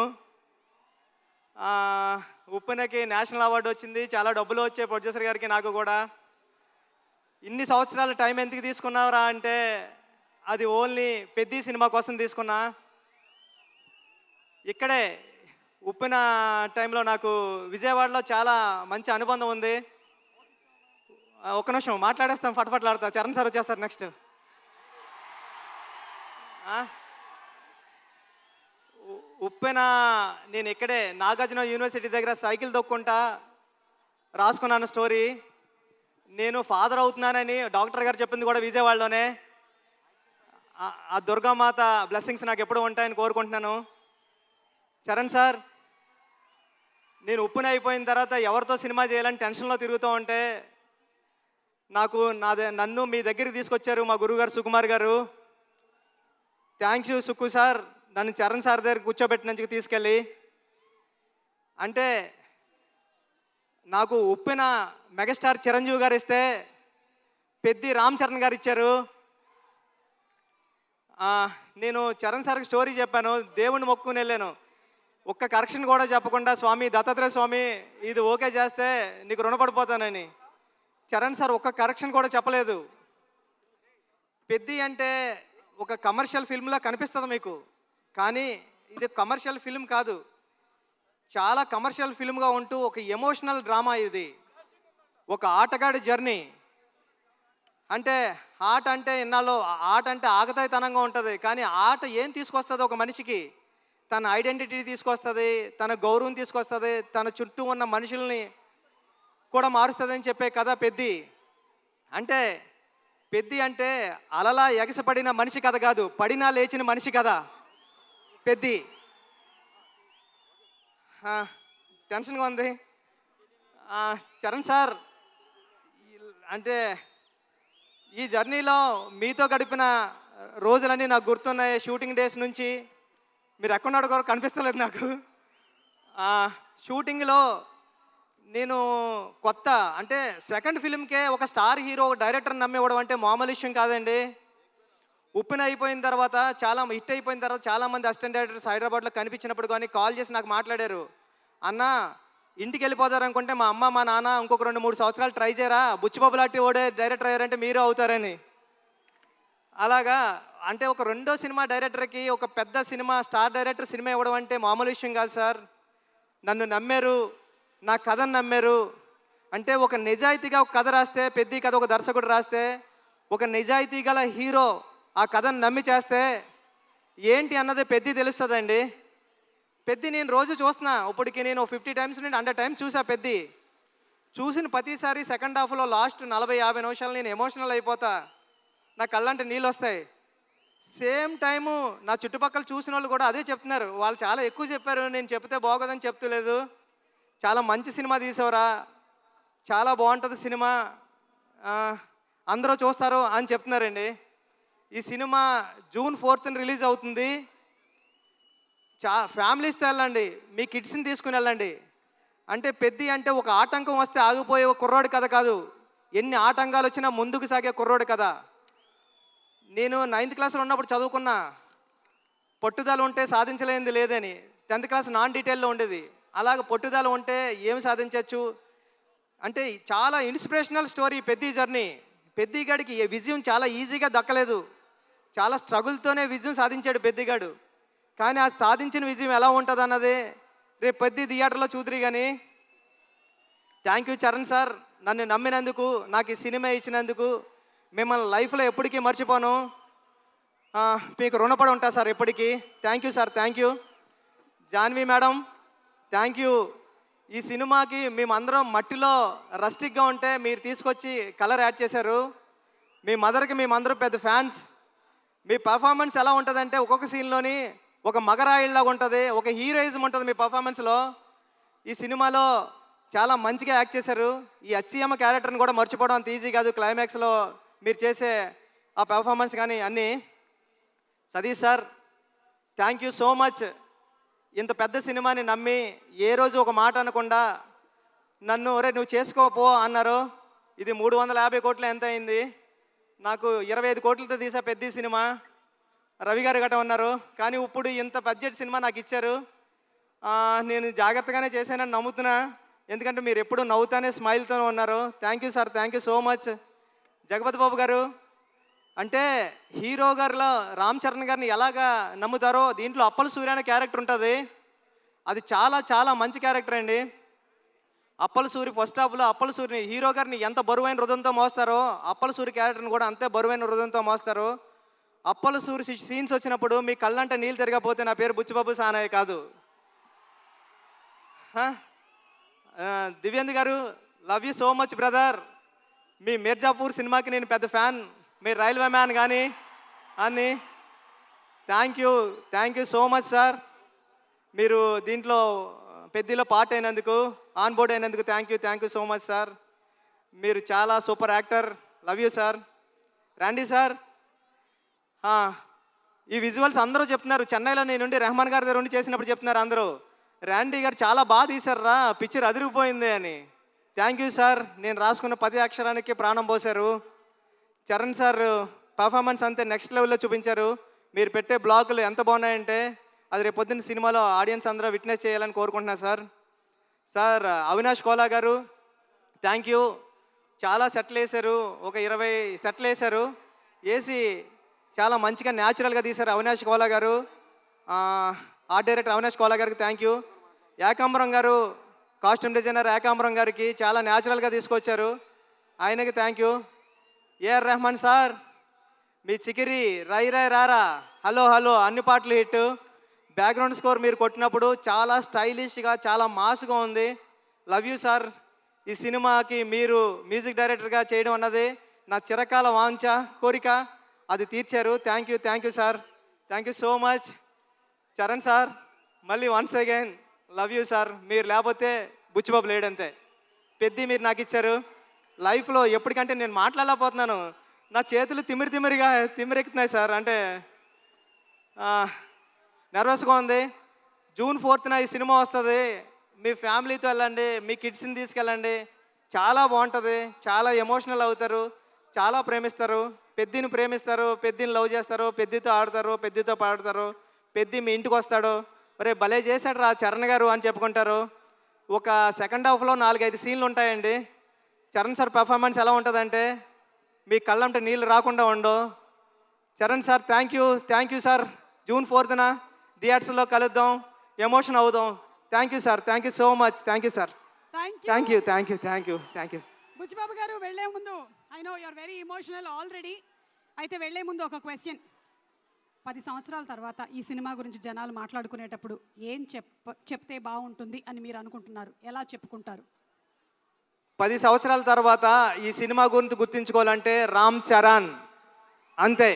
ఉప్పెనకి నేషనల్ అవార్డు వచ్చింది. చాలా డబ్బులు వచ్చాయి ప్రొడ్యూసర్ గారికి, నాకు కూడా. ఇన్ని సంవత్సరాల టైం ఎందుకు తీసుకున్నారా అంటే అది ఓన్లీ పెద్ద సినిమా కోసం తీసుకున్నా. ఇక్కడే ఉప్పెన టైంలో నాకు విజయవాడలో చాలా మంచి అనుబంధం ఉంది. ఒక్క నిమిషం మాట్లాడేస్తాం, ఫటఫట్లాడతాం. చరణ్ సార్ వచ్చేస్తారు నెక్స్ట్. ఉప్పెన నేను ఇక్కడే నాగార్జున యూనివర్సిటీ దగ్గర సైకిల్ తొక్కుంటా రాసుకున్నాను స్టోరీ. నేను ఫాదర్ అవుతున్నానని డాక్టర్ గారు చెప్పింది కూడా విజయవాడలోనే. ఆ దుర్గామాత బ్లెస్సింగ్స్ నాకు ఎప్పుడు ఉంటాయని కోరుకుంటున్నాను. చరణ్ సార్, నేను ఉప్పెన అయిపోయిన తర్వాత ఎవరితో సినిమా చేయాలని టెన్షన్లో తిరుగుతూ ఉంటే నన్ను మీ దగ్గరికి తీసుకొచ్చారు మా గురువుగారు సుకుమార్ గారు. థ్యాంక్ యూ సుక్కు సార్, నన్ను చరణ్ సార్ దగ్గర కూర్చోబెట్టినందుకు తీసుకెళ్ళి. అంటే నాకు ఉప్పెన మెగాస్టార్ చిరంజీవి గారు ఇస్తే పెద్ది రామ్ చరణ్ గారు ఇచ్చారు. నేను చరణ్ సార్కి స్టోరీ చెప్పాను, దేవుణ్ణి మొక్కుని వెళ్ళాను. ఒక్క కరెక్షన్ కూడా చెప్పకుండా, స్వామి దత్తాత్రేయ స్వామి ఇది ఓకే చేస్తే నీకు రుణపడిపోతానని. చరణ్ సార్ ఒక్క కరెక్షన్ కూడా చెప్పలేదు. పెద్ది అంటే ఒక కమర్షియల్ ఫిల్మ్లా కనిపిస్తుంది మీకు, కానీ ఇది కమర్షియల్ ఫిల్మ్ కాదు. చాలా కమర్షియల్ ఫిల్మ్గా ఉంటూ ఒక ఎమోషనల్ డ్రామా ఇది. ఒక ఆటగాడి జర్నీ. అంటే ఆట అంటే ఇన్నాళ్ళు ఆట అంటే ఆకతాయితనంగా ఉంటుంది, కానీ ఆట ఏం తీసుకొస్తుంది ఒక మనిషికి? తన ఐడెంటిటీ తీసుకొస్తుంది, తన గౌరవం తీసుకొస్తుంది, తన చుట్టూ ఉన్న మనుషుల్ని కూడా మారుస్తుందని చెప్పే కథ పెద్ది. అంటే పెద్ది అంటే అలలా ఎగసపడిన మనిషి కథ కాదు, పడినా లేచిన మనిషి కథ పెద్ది. టెన్షన్గా ఉంది. చరణ్ సార్, అంటే ఈ జర్నీలో మీతో గడిపిన రోజులన్నీ నాకు గుర్తున్నాయి. షూటింగ్ డేస్ నుంచి మీరు ఎక్కడున్నాడు కూడా కనిపిస్తలేదు నాకు. షూటింగ్లో నేను కొత్త, అంటే సెకండ్ ఫిల్మ్కే ఒక స్టార్ హీరో డైరెక్టర్ నమ్మివ్వడం అంటే మామూలు విషయం కాదండి. ఉప్పిన అయిపోయిన తర్వాత, చాలా హిట్ అయిపోయిన తర్వాత చాలామంది అసిస్టెంట్ డైరెక్టర్స్ హైదరాబాద్లో కనిపించినప్పుడు కానీ కాల్ చేసి నాకు మాట్లాడారు, అన్న ఇంటికి వెళ్ళిపోతారు అనుకుంటే మా అమ్మ మా నాన్న ఇంకొక 2-3 సంవత్సరాలు ట్రై చేయరా, బుచ్చిబాబు లాంటి ఓడే డైరెక్టర్ అయ్యారంటే మీరు అవుతారని. అలాగా అంటే ఒక రెండో సినిమా డైరెక్టర్కి ఒక పెద్ద సినిమా స్టార్ డైరెక్టర్ సినిమా ఇవ్వడం అంటే మామూలు విషయం కాదు సార్. నన్ను నమ్మారు, నా కథను నమ్మారు. అంటే ఒక నిజాయితీగా ఒక కథ రాస్తే, పెద్ద కథ ఒక దర్శకుడు రాస్తే, ఒక నిజాయితీ గల హీరో ఆ కథను నమ్మి చేస్తే ఏంటి అన్నది పెద్ద తెలుస్తుందండి. పెద్ద నేను రోజు చూస్తున్నా, ఇప్పటికి నేను 50 టైమ్స్ నుండి 100 టైమ్స్ చూసా. పెద్ద చూసిన ప్రతిసారి సెకండ్ హాఫ్లో లాస్ట్ 40-50 నిమిషాలు నేను ఎమోషనల్ అయిపోతా, నా కళ్ళంటే నీళ్ళు వస్తాయి. సేమ్ టైము నా చుట్టుపక్కల చూసిన వాళ్ళు కూడా అదే చెప్తున్నారు. వాళ్ళు చాలా ఎక్కువ చెప్పారు, నేను చెప్తే బాగోదని చెప్తలేదు. చాలా మంచి సినిమా తీసావురా, చాలా బాగుంటుంది సినిమా, అందరూ చూస్తారు అని చెప్తున్నారండి. ఈ సినిమా జూన్ 4th రిలీజ్ అవుతుంది. ఫ్యామిలీస్తో వెళ్ళండి, మీ కిడ్స్ని తీసుకుని వెళ్ళండి. అంటే పెద్ద అంటే ఒక ఆటంకం వస్తే ఆగిపోయే ఒక కుర్రోడు కథ కాదు, ఎన్ని ఆటంకాలు వచ్చినా ముందుకు సాగే కుర్రోడు కథ. నేను 9th క్లాస్లో ఉన్నప్పుడు చదువుకున్నా, పట్టుదల ఉంటే సాధించలేనిది లేదని. 10th క్లాస్ నాన్ డీటెయిల్లో ఉండేది. అలాగ పట్టుదల ఉంటే ఏమి సాధించవచ్చు అంటే చాలా ఇన్స్పిరేషనల్ స్టోరీ పెద్ద జర్నీ. పెద్దిగాడికి విజయం చాలా ఈజీగా దక్కలేదు, చాలా స్ట్రగుల్తోనే విజయం సాధించాడు పెద్దిగాడు. కానీ ఆ సాధించిన విజయం ఎలా ఉంటుంది అన్నది రేపు పెద్ద థియేటర్లో చూద్దరు. కానీ థ్యాంక్ యూ చరణ్ సార్, నన్ను నమ్మినందుకు, నాకు ఈ సినిమా ఇచ్చినందుకు. మిమ్మల్ని లైఫ్లో ఎప్పటికీ మర్చిపోను, మీకు రుణపడి ఉంటా సార్ ఎప్పటికీ. Thank you sir, thank you. Janhvi madam, thank you. ఈ సినిమాకి మేమందరం మట్టిలో రస్టిక్గా ఉంటే మీరు తీసుకొచ్చి కలర్ యాడ్ చేశారు. మీ మదర్కి మేమందరం పెద్ద ఫ్యాన్స్. మీ పర్ఫార్మెన్స్ ఎలా ఉంటుందంటే ఒక్కొక్క సీన్లోని ఒక మగరాయిల్లాగా ఉంటుంది, ఒక హీరోయిజం ఉంటుంది మీ పర్ఫార్మెన్స్లో. ఈ సినిమాలో చాలా మంచిగా యాక్ట్ చేశారు. ఈ అచ్చియమ్మ క్యారెక్టర్ని కూడా మర్చిపోవడం అంత ఈజీ కాదు. క్లైమాక్స్లో మీరు చేసే ఆ పెర్ఫార్మెన్స్ కానీ అన్నీ. Satish sir, thank you so much. ఇంత పెద్ద సినిమాని నమ్మి ఏ రోజు ఒక మాట అనకుండా నన్ను ఒరే నువ్వు చేసుకోపో అన్నారు. ఇది 350 కోట్లు ఎంత అయింది, నాకు 25 కోట్లతో తీసా పెద్ద సినిమా. రవి గారు గట్ట ఉన్నారు, కానీ ఇప్పుడు ఇంత బడ్జెట్ సినిమా నాకు ఇచ్చారు. నేను జాగ్రత్తగానే చేశానని నమ్ముతున్నా, ఎందుకంటే మీరు ఎప్పుడు నవ్వుతానే స్మైల్తోనే ఉన్నారు. Thank you sir, thank you so much. Jagapathi Babu గారు, అంటే హీరో గారిలో రామ్ చరణ్ గారిని ఎలాగా నమ్ముతారో దీంట్లో అప్పల సూర్య అనే క్యారెక్టర్ ఉంటుంది. అది చాలా చాలా మంచి క్యారెక్టర్ అండి. అప్పల సూరి ఫస్ట్ హాఫ్లో అప్పల సూరిని హీరో గారిని ఎంత బరువైన హృదయంతో మోస్తారో అప్పల సూరి క్యారెక్టర్ని కూడా అంతే బరువైన హృదయంతో మోస్తారు. అప్పల సూరి సీన్స్ వచ్చినప్పుడు మీ కళ్ళంటే నీళ్ళు తిరగకపోతే నా పేరు బుచ్చిబాబు సానయ్య కాదు. దివ్యంద్ గారు, love you so much brother. మీ మిర్జాపూర్ సినిమాకి నేను పెద్ద ఫ్యాన్, మీరు రైల్వే మ్యాన్ కానీ అని. Thank you so much sir. మీరు దీంట్లో పెద్దలో పార్ట్ అయినందుకు, ఆన్ బోర్డ్ అయినందుకు thank you so much sir. మీరు చాలా super actor. Love you sir. రండి సార్. ఈ విజువల్స్ అందరూ చెప్తున్నారు, చెన్నైలో నేను రెహమాన్ గారి దగ్గర ఉండి చేసినప్పుడు చెప్తున్నారు అందరూ, ర్యాండీ గారు చాలా బాగా తీశారా, పిక్చర్ అదిరిపోయింది అని. Thank you sir. నేను రాసుకున్న 10 అక్షరానికి ప్రాణం పోశారు. చరణ్ సార్ పర్ఫార్మెన్స్ అంతే నెక్స్ట్ లెవెల్లో చూపించారు. మీరు పెట్టే బ్లాగులు ఎంత బాగున్నాయంటే అది రేపు పొద్దున్న సినిమాలో ఆడియన్స్ అందరూ విట్నెస్ చేయాలని కోరుకుంటున్నా సార్. సార్ అవినాష్ కోలా గారు, థ్యాంక్ యూ. చాలా సెట్లు వేశారు, ఒక 20 సెట్లు వేశారు. వేసి చాలా మంచిగా న్యాచురల్గా తీశారు అవినాష్ కోలా గారు. ఆర్ట్ డైరెక్టర్ అవినాష్ కోలా గారికి థ్యాంక్ యూ. ఏకాంబరం గారు, కాస్ట్యూమ్ డిజైనర్ ఏకాంబరం గారికి చాలా న్యాచురల్గా తీసుకొచ్చారు, ఆయనకి thank you. AR Rahman sir, మీ చికిరి రై రై రారా, హలో హలో అన్ని పాటలు హిట్. బ్యాక్గ్రౌండ్ స్కోర్ మీరు కొట్టినప్పుడు చాలా స్టైలిష్గా, చాలా మాస్గా ఉంది. Love you sir. ఈ సినిమాకి మీరు మ్యూజిక్ డైరెక్టర్గా చేయడం అన్నది నా చిరకాల వాంఛ, కోరిక. అది తీర్చారు. Thank you sir. Thank you so much. Charan sir, మళ్ళీ once again love you sir. మీరు లేకపోతే బుచ్చిబాబు లేడంతే. పెద్ద మీరు నాకు ఇచ్చారు. లైఫ్లో ఎప్పటికంటే నేను మాట్లాడలేకపోతున్నాను. నా చేతులు తిమ్మిరెక్కుతున్నాయి సార్. అంటే నర్వస్గా ఉంది. జూన్ 4th ఈ సినిమా వస్తుంది. మీ ఫ్యామిలీతో వెళ్ళండి, మీ కిడ్స్ని తీసుకెళ్ళండి. చాలా బాగుంటుంది. చాలా ఎమోషనల్ అవుతారు, చాలా ప్రేమిస్తారు. పెద్దిని ప్రేమిస్తారు, పెద్దిని లవ్ చేస్తారు, పెద్దితో ఆడతారు, పెద్దితో పాడతారు. పెద్ది మీ ఇంటికి వస్తాడు, ఒరే భలే చేశాడు రా చరణ్ గారు అని చెప్పుకుంటారు. ఒక సెకండ్ హాఫ్లో 4-5 సీన్లు ఉంటాయండి. చరణ్ సార్ పెర్ఫార్మెన్స్ ఎలా ఉంటుందంటే మీ కళ్ళంటే నీళ్ళు రాకుండా ఉండవు. Charan sir thank you sir. June 4th థియేటర్స్లో కలుద్దాం, ఎమోషన్ అవుదాం. Thank you sir. Thank you so much. Thank you sir. Thank you. Buchi Babu గారు వెళ్లే ముందు, I know you are very emotional already. అయితే వెళ్లే ముందు ఒక క్వశ్చన్. 10 సంవత్సరాల తర్వాత ఈ సినిమా గురించి జనాలు మాట్లాడుకునేటప్పుడు ఏం చెప్తే బాగుంటుంది అని మీరు అనుకుంటున్నారు? ఎలా చెప్పుకుంటారు? 10 సంవత్సరాల తర్వాత ఈ సినిమా గురించి గుర్తించుకోవాలంటే రామ్ చరణ్ అంతే.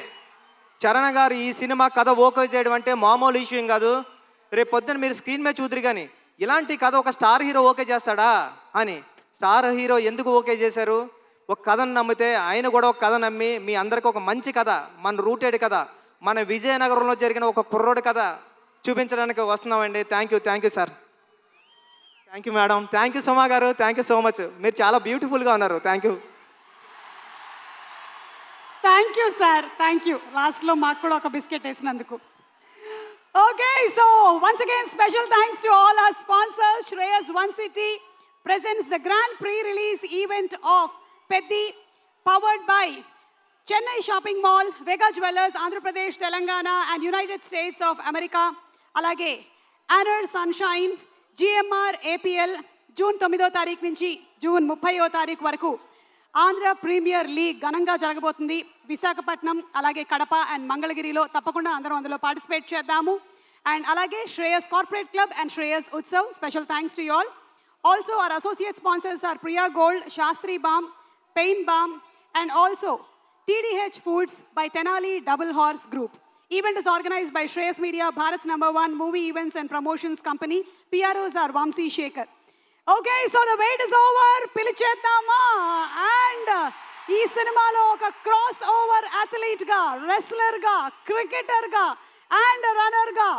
చరణ్ గారు ఈ సినిమా కథ ఓకే చేయడం అంటే మామూలు ఇష్యూ కాదు. రేపు పొద్దున మీరు స్క్రీన్ మీద చూద్దరు కానీ ఇలాంటి కథ ఒక స్టార్ హీరో ఓకే చేస్తాడా అని. స్టార్ హీరో ఎందుకు ఓకే చేశారు? ఒక కథను నమ్మితే ఆయన కూడా ఒక కథ నమ్మి మీ అందరికీ ఒక మంచి కథ, మన రూటెడ్ కథ, మన విజయనగరంలో జరిగిన ఒక కుర్రోడి కథ చూపించడానికి వస్తున్నామండి. Thank you sir. Thank you madam. Thank you Suma garu. Thank you so much. మీరు చాలా బ్యూటిఫుల్గా ఉన్నారు. Thank you sir. Thank you. లాస్ట్లో మాకు కూడా ఒక బిస్కెట్ వేసినందుకు. Okay, so once again, special thanks to all our sponsors. Shreyas One City presents the grand pre-release event of Peddi, powered by Chennai Shopping Mall, Vega Jewellers, Andhra Pradesh, Telangana and United States of America. Alage, Anner Sunshine, GMR APL, June 9వ తారీఖు నుంచి జూన్ 30వ తారీఖు వరకు ఆంధ్ర ప్రీమియర్ లీగ్ ఘనంగా జరగబోతుంది. విశాఖపట్నం, అలాగే కడప అండ్ మంగళగిరిలో. తప్పకుండా అందరం అందులో పార్టిసిపేట్ చేద్దాము. అండ్ అలాగే Shreyas corporate club and Shreyas Utsav, special thanks to you all. Also our associate sponsors are Priya Gold, Shastri Balm, Pain Balm and also TDH Foods by Tenali Double Horse Group. Event is organized by Shreyas Media, Bharat's #1 movie events and promotions company. PROs are Vamsi Shekhar. Okay, so the wait is over. పిలిచేద్దామా? అండ్ ఈ సినిమాలో ఒక క్రాస్ ఓవర్ అథ్లీట్గా, రెస్లర్గా, క్రికెటర్గా అండ్ రన్నర్గా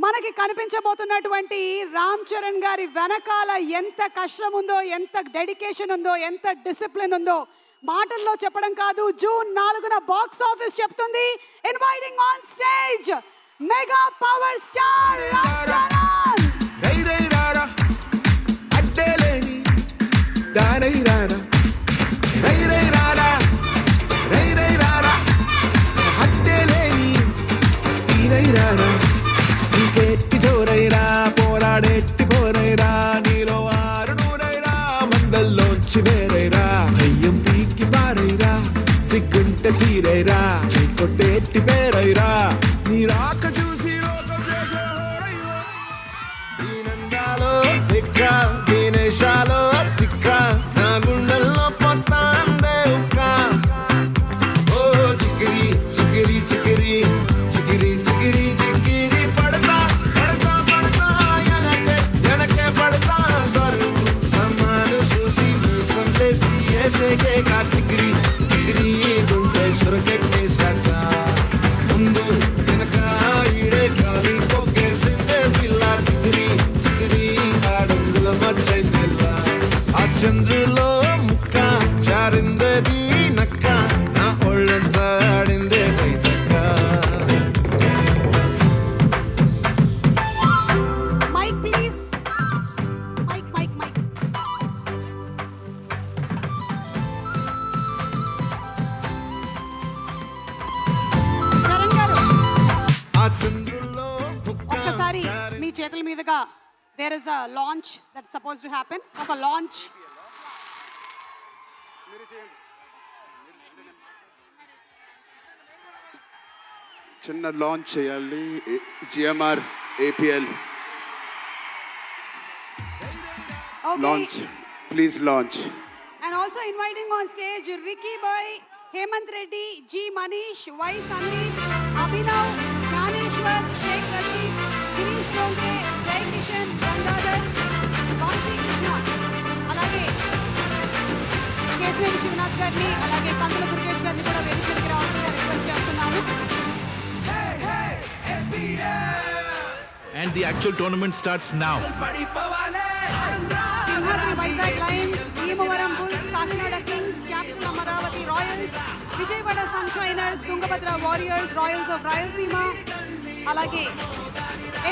మనకి కనిపించబోతున్నటువంటి రామ్ చరణ్ గారి వెనకాల ఎంత కష్టం ఉందో, ఎంత డెడికేషన్ ఉందో, ఎంత డిసిప్లిన్ ఉందో మాటల్లో చెప్పడం కాదు. జూన్ 4న బాక్స్ ఆఫీస్ చెప్తుంది. Inviting on stage mega power star Ram Charan. పోరాడేట్టి పోరైరా, నీలో ఆరు నూరైరా, మందల్లోంచి వేరైరా, భయ్యం పీకి పారైరా, సిగ్గుంటే సీరైరా, కొట్టేట్టి పేరైరా, నీ రాక చూసి లోకం చేసే హోరైరా. ఈ నందాలో దిక్క, ఈ నేషాలో దిక్క, నా గుండెల్లో పొత్తాందే ఉక్క. ఓ చికిరి చికిరి చికిరి చికిరి చికిరి చికిరి పడతా పడతా పడతా వెనకే పడతా. స్వర్గం సమాలు చూసి సందేశి ఏసేకే కా చికిరి చికిరి గుంటే సురకెట్టేశాక ముందు వెనక ఈడే కాలి కొక్కేసిందే పిల్ల. చికిరి చికిరి ఆడంగుల మధ్య నెల్ల, ఆ చంద్రులో ముక్క చారిందది నక్క, నా ఒళ్ళంతా ఆడిందే తైతక్క. Mike please. Mike. Charan garu, ఆ చంద్రులో ముక్క ఒక్కసారి మీ చేతుల మీదుగా there is a launch that's supposed to happen. ఒక లాంచ్ చిన్న లాంచ్ చేయాలి GMR APL Okay. Launch please launch And also inviting on stage Ricky Boy, Hemant Reddy, G Manish, Y Sandeep, Abhinav, Jnaneshwar, Sheikh Rashid, Girish Dongre, Jai Kishan, Gandadhar, Vansi Krishna. అలాగే కేశినేని శివనాథ్ గారిని అలాగే కందుల దుర్గేష్ గారిని కూడా వేదికకి రావాల్సిందిగా రిక్వెస్ట్ చేస్తున్నాను. And the actual tournament starts now. Simhadri Vizag lions, Bhimavaram bulls, Kakinada kings, capital Amaravati royals, Vijayawada sunshiners, Tungabhadra warriors, royals of Rayalaseema, అలాగే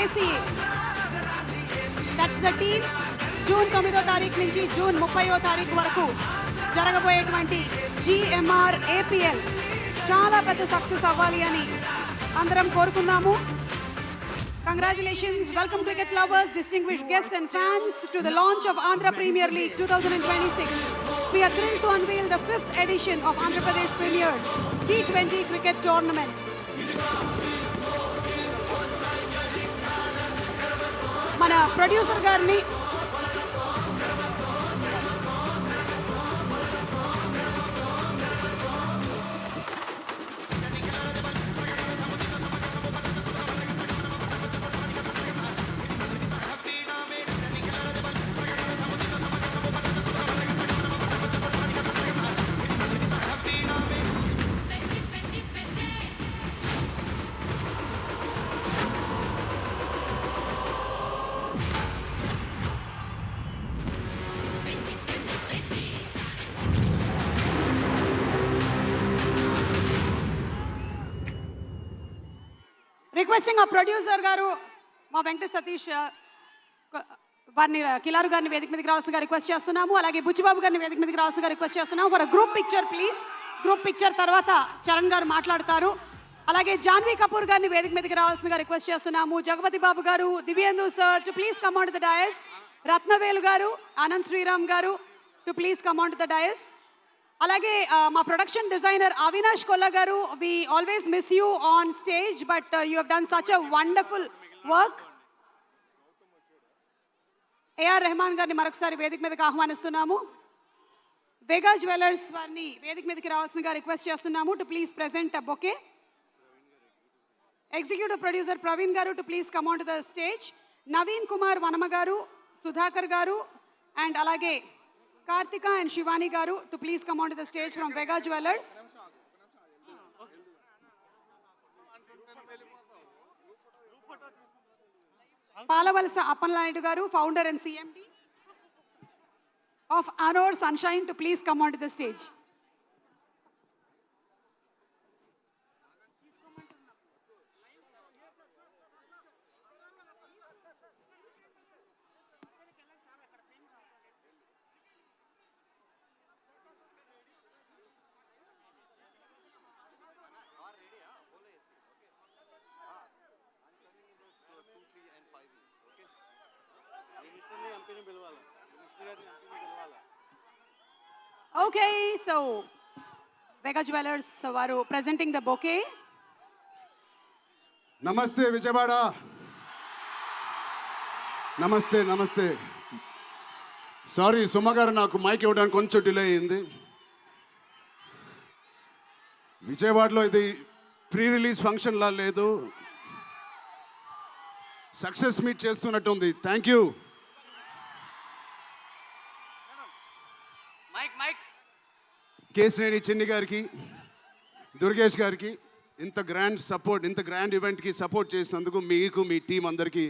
ACA. That's the team. June 9వ తారీఖు నుంచి జూన్ 30వ తారీఖు వరకు జరగబోయేటువంటి జిఎంఆర్ ఏపీఎల్ చాలా పెద్ద సక్సెస్ అవ్వాలి అని అందరం కోరుకుందాము. Congratulations, welcome cricket lovers, distinguished guests and fans to the launch of Andhra Premier League 2026. We are thrilled to unveil the 5th edition of Andhra Pradesh Premier T20 Cricket Tournament. మన ప్రొడ్యూసర్ గారిని రిక్వెస్టింగ్ ఆ ప్రొడ్యూసర్ గారు మా వెంకట సతీష్ వారిని కిలారు గారిని వేదిక మీదకి రావాల్సిందిగా రిక్వెస్ట్ చేస్తున్నాము. అలాగే బుచ్చిబాబు గారిని వేదిక మీదకి రావాల్సిందిగా రిక్వెస్ట్ చేస్తున్నాము. For group picture please. Group picture తర్వాత చరణ్ గారు మాట్లాడతారు. అలాగే జాన్వీ కపూర్ గారిని వేదిక మీదకి రావాల్సిందిగా రిక్వెస్ట్ చేస్తున్నాము. జగపతి బాబు గారు, Divyendu sir to please come on to the dais. Rathnavelu గారు, ఆనంద్ శ్రీరామ్ గారు to please come on to the dais. అలాగే మా ప్రొడక్షన్ డిజైనర్ అవినాష్ కొల్ల గారు, we always miss you on stage but you have done such a wonderful work. AR Rahman గారిని మరొకసారి వేదిక మీదకి ఆహ్వానిస్తున్నాము. వెగా జ్యువెలర్స్ వారిని వేదిక మీదకి రావాల్సిందిగా రిక్వెస్ట్ చేస్తున్నాము to please present a bouquet. Executive producer Praveen garu to please come on to the stage. Naveen Kumar Vanama garu, Sudhakar గారు అండ్ అలాగే Karthika and Shivani garu to please come onto the stage from Vega Jewelers. Palavalsa Appanlayudu garu, founder and CMD of Anor Sunshine to please come onto the stage. Okay, so Vega Jewelers varu presenting the bouquet. నమస్తే విజయవాడ. నమస్తే నమస్తే. సారీ సుమ గారు, నాకు మైక్ ఇవ్వడానికి కొంచెం డిలే అయింది. విజయవాడలో ఇది ప్రీ రిలీజ్ ఫంక్షన్లా లేదు, సక్సెస్ మీట్ చేస్తున్నట్టు ఉంది. Thank you. కేశినేని చిన్ని గారికి, దుర్గేష్ గారికి ఇంత గ్రాండ్ సపోర్ట్, ఇంత గ్రాండ్ ఈవెంట్కి సపోర్ట్ చేసినందుకు మీకు, మీ టీం అందరికీ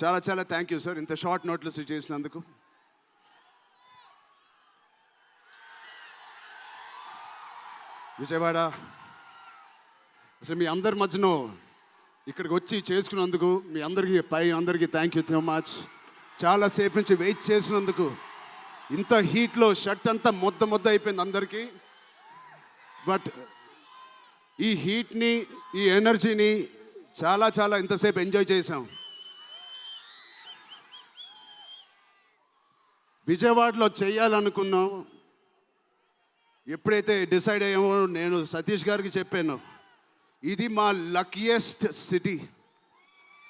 చాలా చాలా థ్యాంక్ యూ సార్. ఇంత షార్ట్ నోట్లెస్ చేసినందుకు. విజయవాడ అసలు మీ అందరి మధ్యలో ఇక్కడికి వచ్చి చేసుకున్నందుకు మీ అందరికీ థ్యాంక్ యూ సో మచ్. చాలాసేపు నుంచి వెయిట్ చేసినందుకు. ఇంత హీట్లో షర్ట్ అంతా మొద్ద అయిపోయింది అందరికీ. బట్ ఈ హీట్ని, ఈ ఎనర్జీని చాలా ఇంతసేపు ఎంజాయ్ చేసాం. విజయవాడలో చేయాలనుకున్నాం. ఎప్పుడైతే డిసైడ్ అయ్యామో నేను సతీష్ గారికి చెప్పాను, ఇది మా లక్కీయెస్ట్ సిటీ.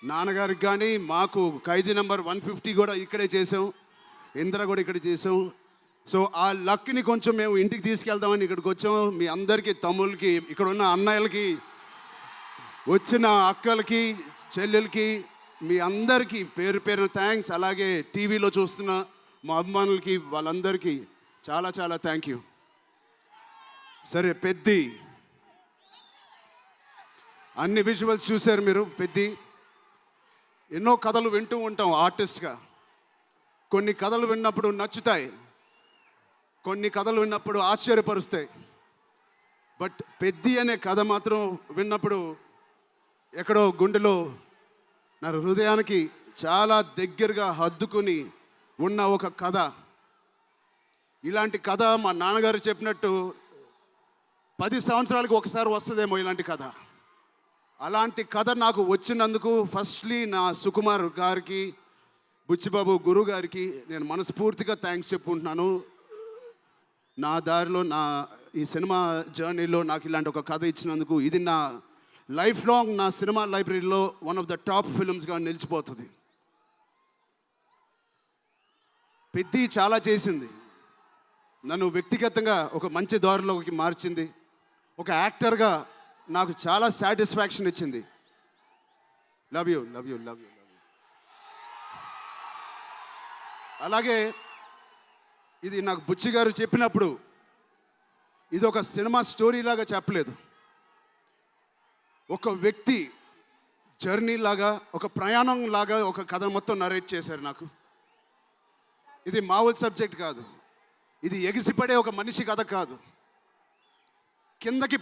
నాన్నగారికి కానీ మాకు ఖైదీ నెంబర్ 150 కూడా ఇక్కడే చేసాం, ఇంద్ర కూడా ఇక్కడ చేసాం. సో ఆ లక్ని కొంచెం మేము ఇంటికి తీసుకెళ్దామని ఇక్కడికి వచ్చాం. మీ అందరికీ, తమ్ముళ్ళకి, ఇక్కడ ఉన్న అన్నయ్యలకి, వచ్చిన అక్కలకి, చెల్లెలకి, మీ అందరికీ పేరు పేరున థ్యాంక్స్. అలాగే టీవీలో చూస్తున్న మా అభిమానులకి, వాళ్ళందరికీ చాలా చాలా థ్యాంక్ యూ. సరే, పెద్ది అన్ని విజువల్స్ చూశారు మీరు. పెద్ది ఎన్నో కథలు వింటూ ఉంటాం ఆర్టిస్ట్గా. కొన్ని కథలు విన్నప్పుడు నచ్చుతాయి, కొన్ని కథలు విన్నప్పుడు ఆశ్చర్యపరుస్తాయి. బట్ పెద్ది అనే కథ మాత్రం విన్నప్పుడు ఎక్కడో గుండెలో నా హృదయానికి చాలా దగ్గరగా హద్దుకుని ఉన్న ఒక కథ. ఇలాంటి కథ మా నాన్నగారు చెప్పినట్టు 10 సంవత్సరాలకు ఒకసారి వస్తుందేమో ఇలాంటి కథ. అలాంటి కథ నాకు వచ్చినందుకు ఫస్ట్లీ నా సుకుమార్ గారికి, బుచ్చిబాబు గురువు గారికి నేను మనస్ఫూర్తిగా థ్యాంక్స్ చెప్పుకుంటున్నాను. నా దారిలో, నా ఈ సినిమా జర్నీలో నాకు ఇలాంటి ఒక కథ ఇచ్చినందుకు. ఇది నా లైఫ్ లాంగ్ నా సినిమా లైబ్రరీలో వన్ ఆఫ్ ద టాప్ ఫిల్మ్స్గా నిలిచిపోతుంది. పెద్ది చాలా చేసింది, నన్ను వ్యక్తిగతంగా ఒక మంచి దారిలోకి మార్చింది. ఒక యాక్టర్గా నాకు చాలా సాటిస్ఫాక్షన్ ఇచ్చింది. Love you, love you, love you, love you. అలాగే ఇది నాకు బుచ్చి గారు చెప్పినప్పుడు ఇది ఒక సినిమా స్టోరీ లాగా చెప్పలేదు, ఒక వ్యక్తి జర్నీ లాగా, ఒక ప్రయాణం లాగా ఒక కథ మొత్తం నరేట్ చేశారు నాకు. ఇది మామూలు సబ్జెక్ట్ కాదు, ఇది ఎగిసిపడే ఒక మనిషి కథ కాదు. కిందకి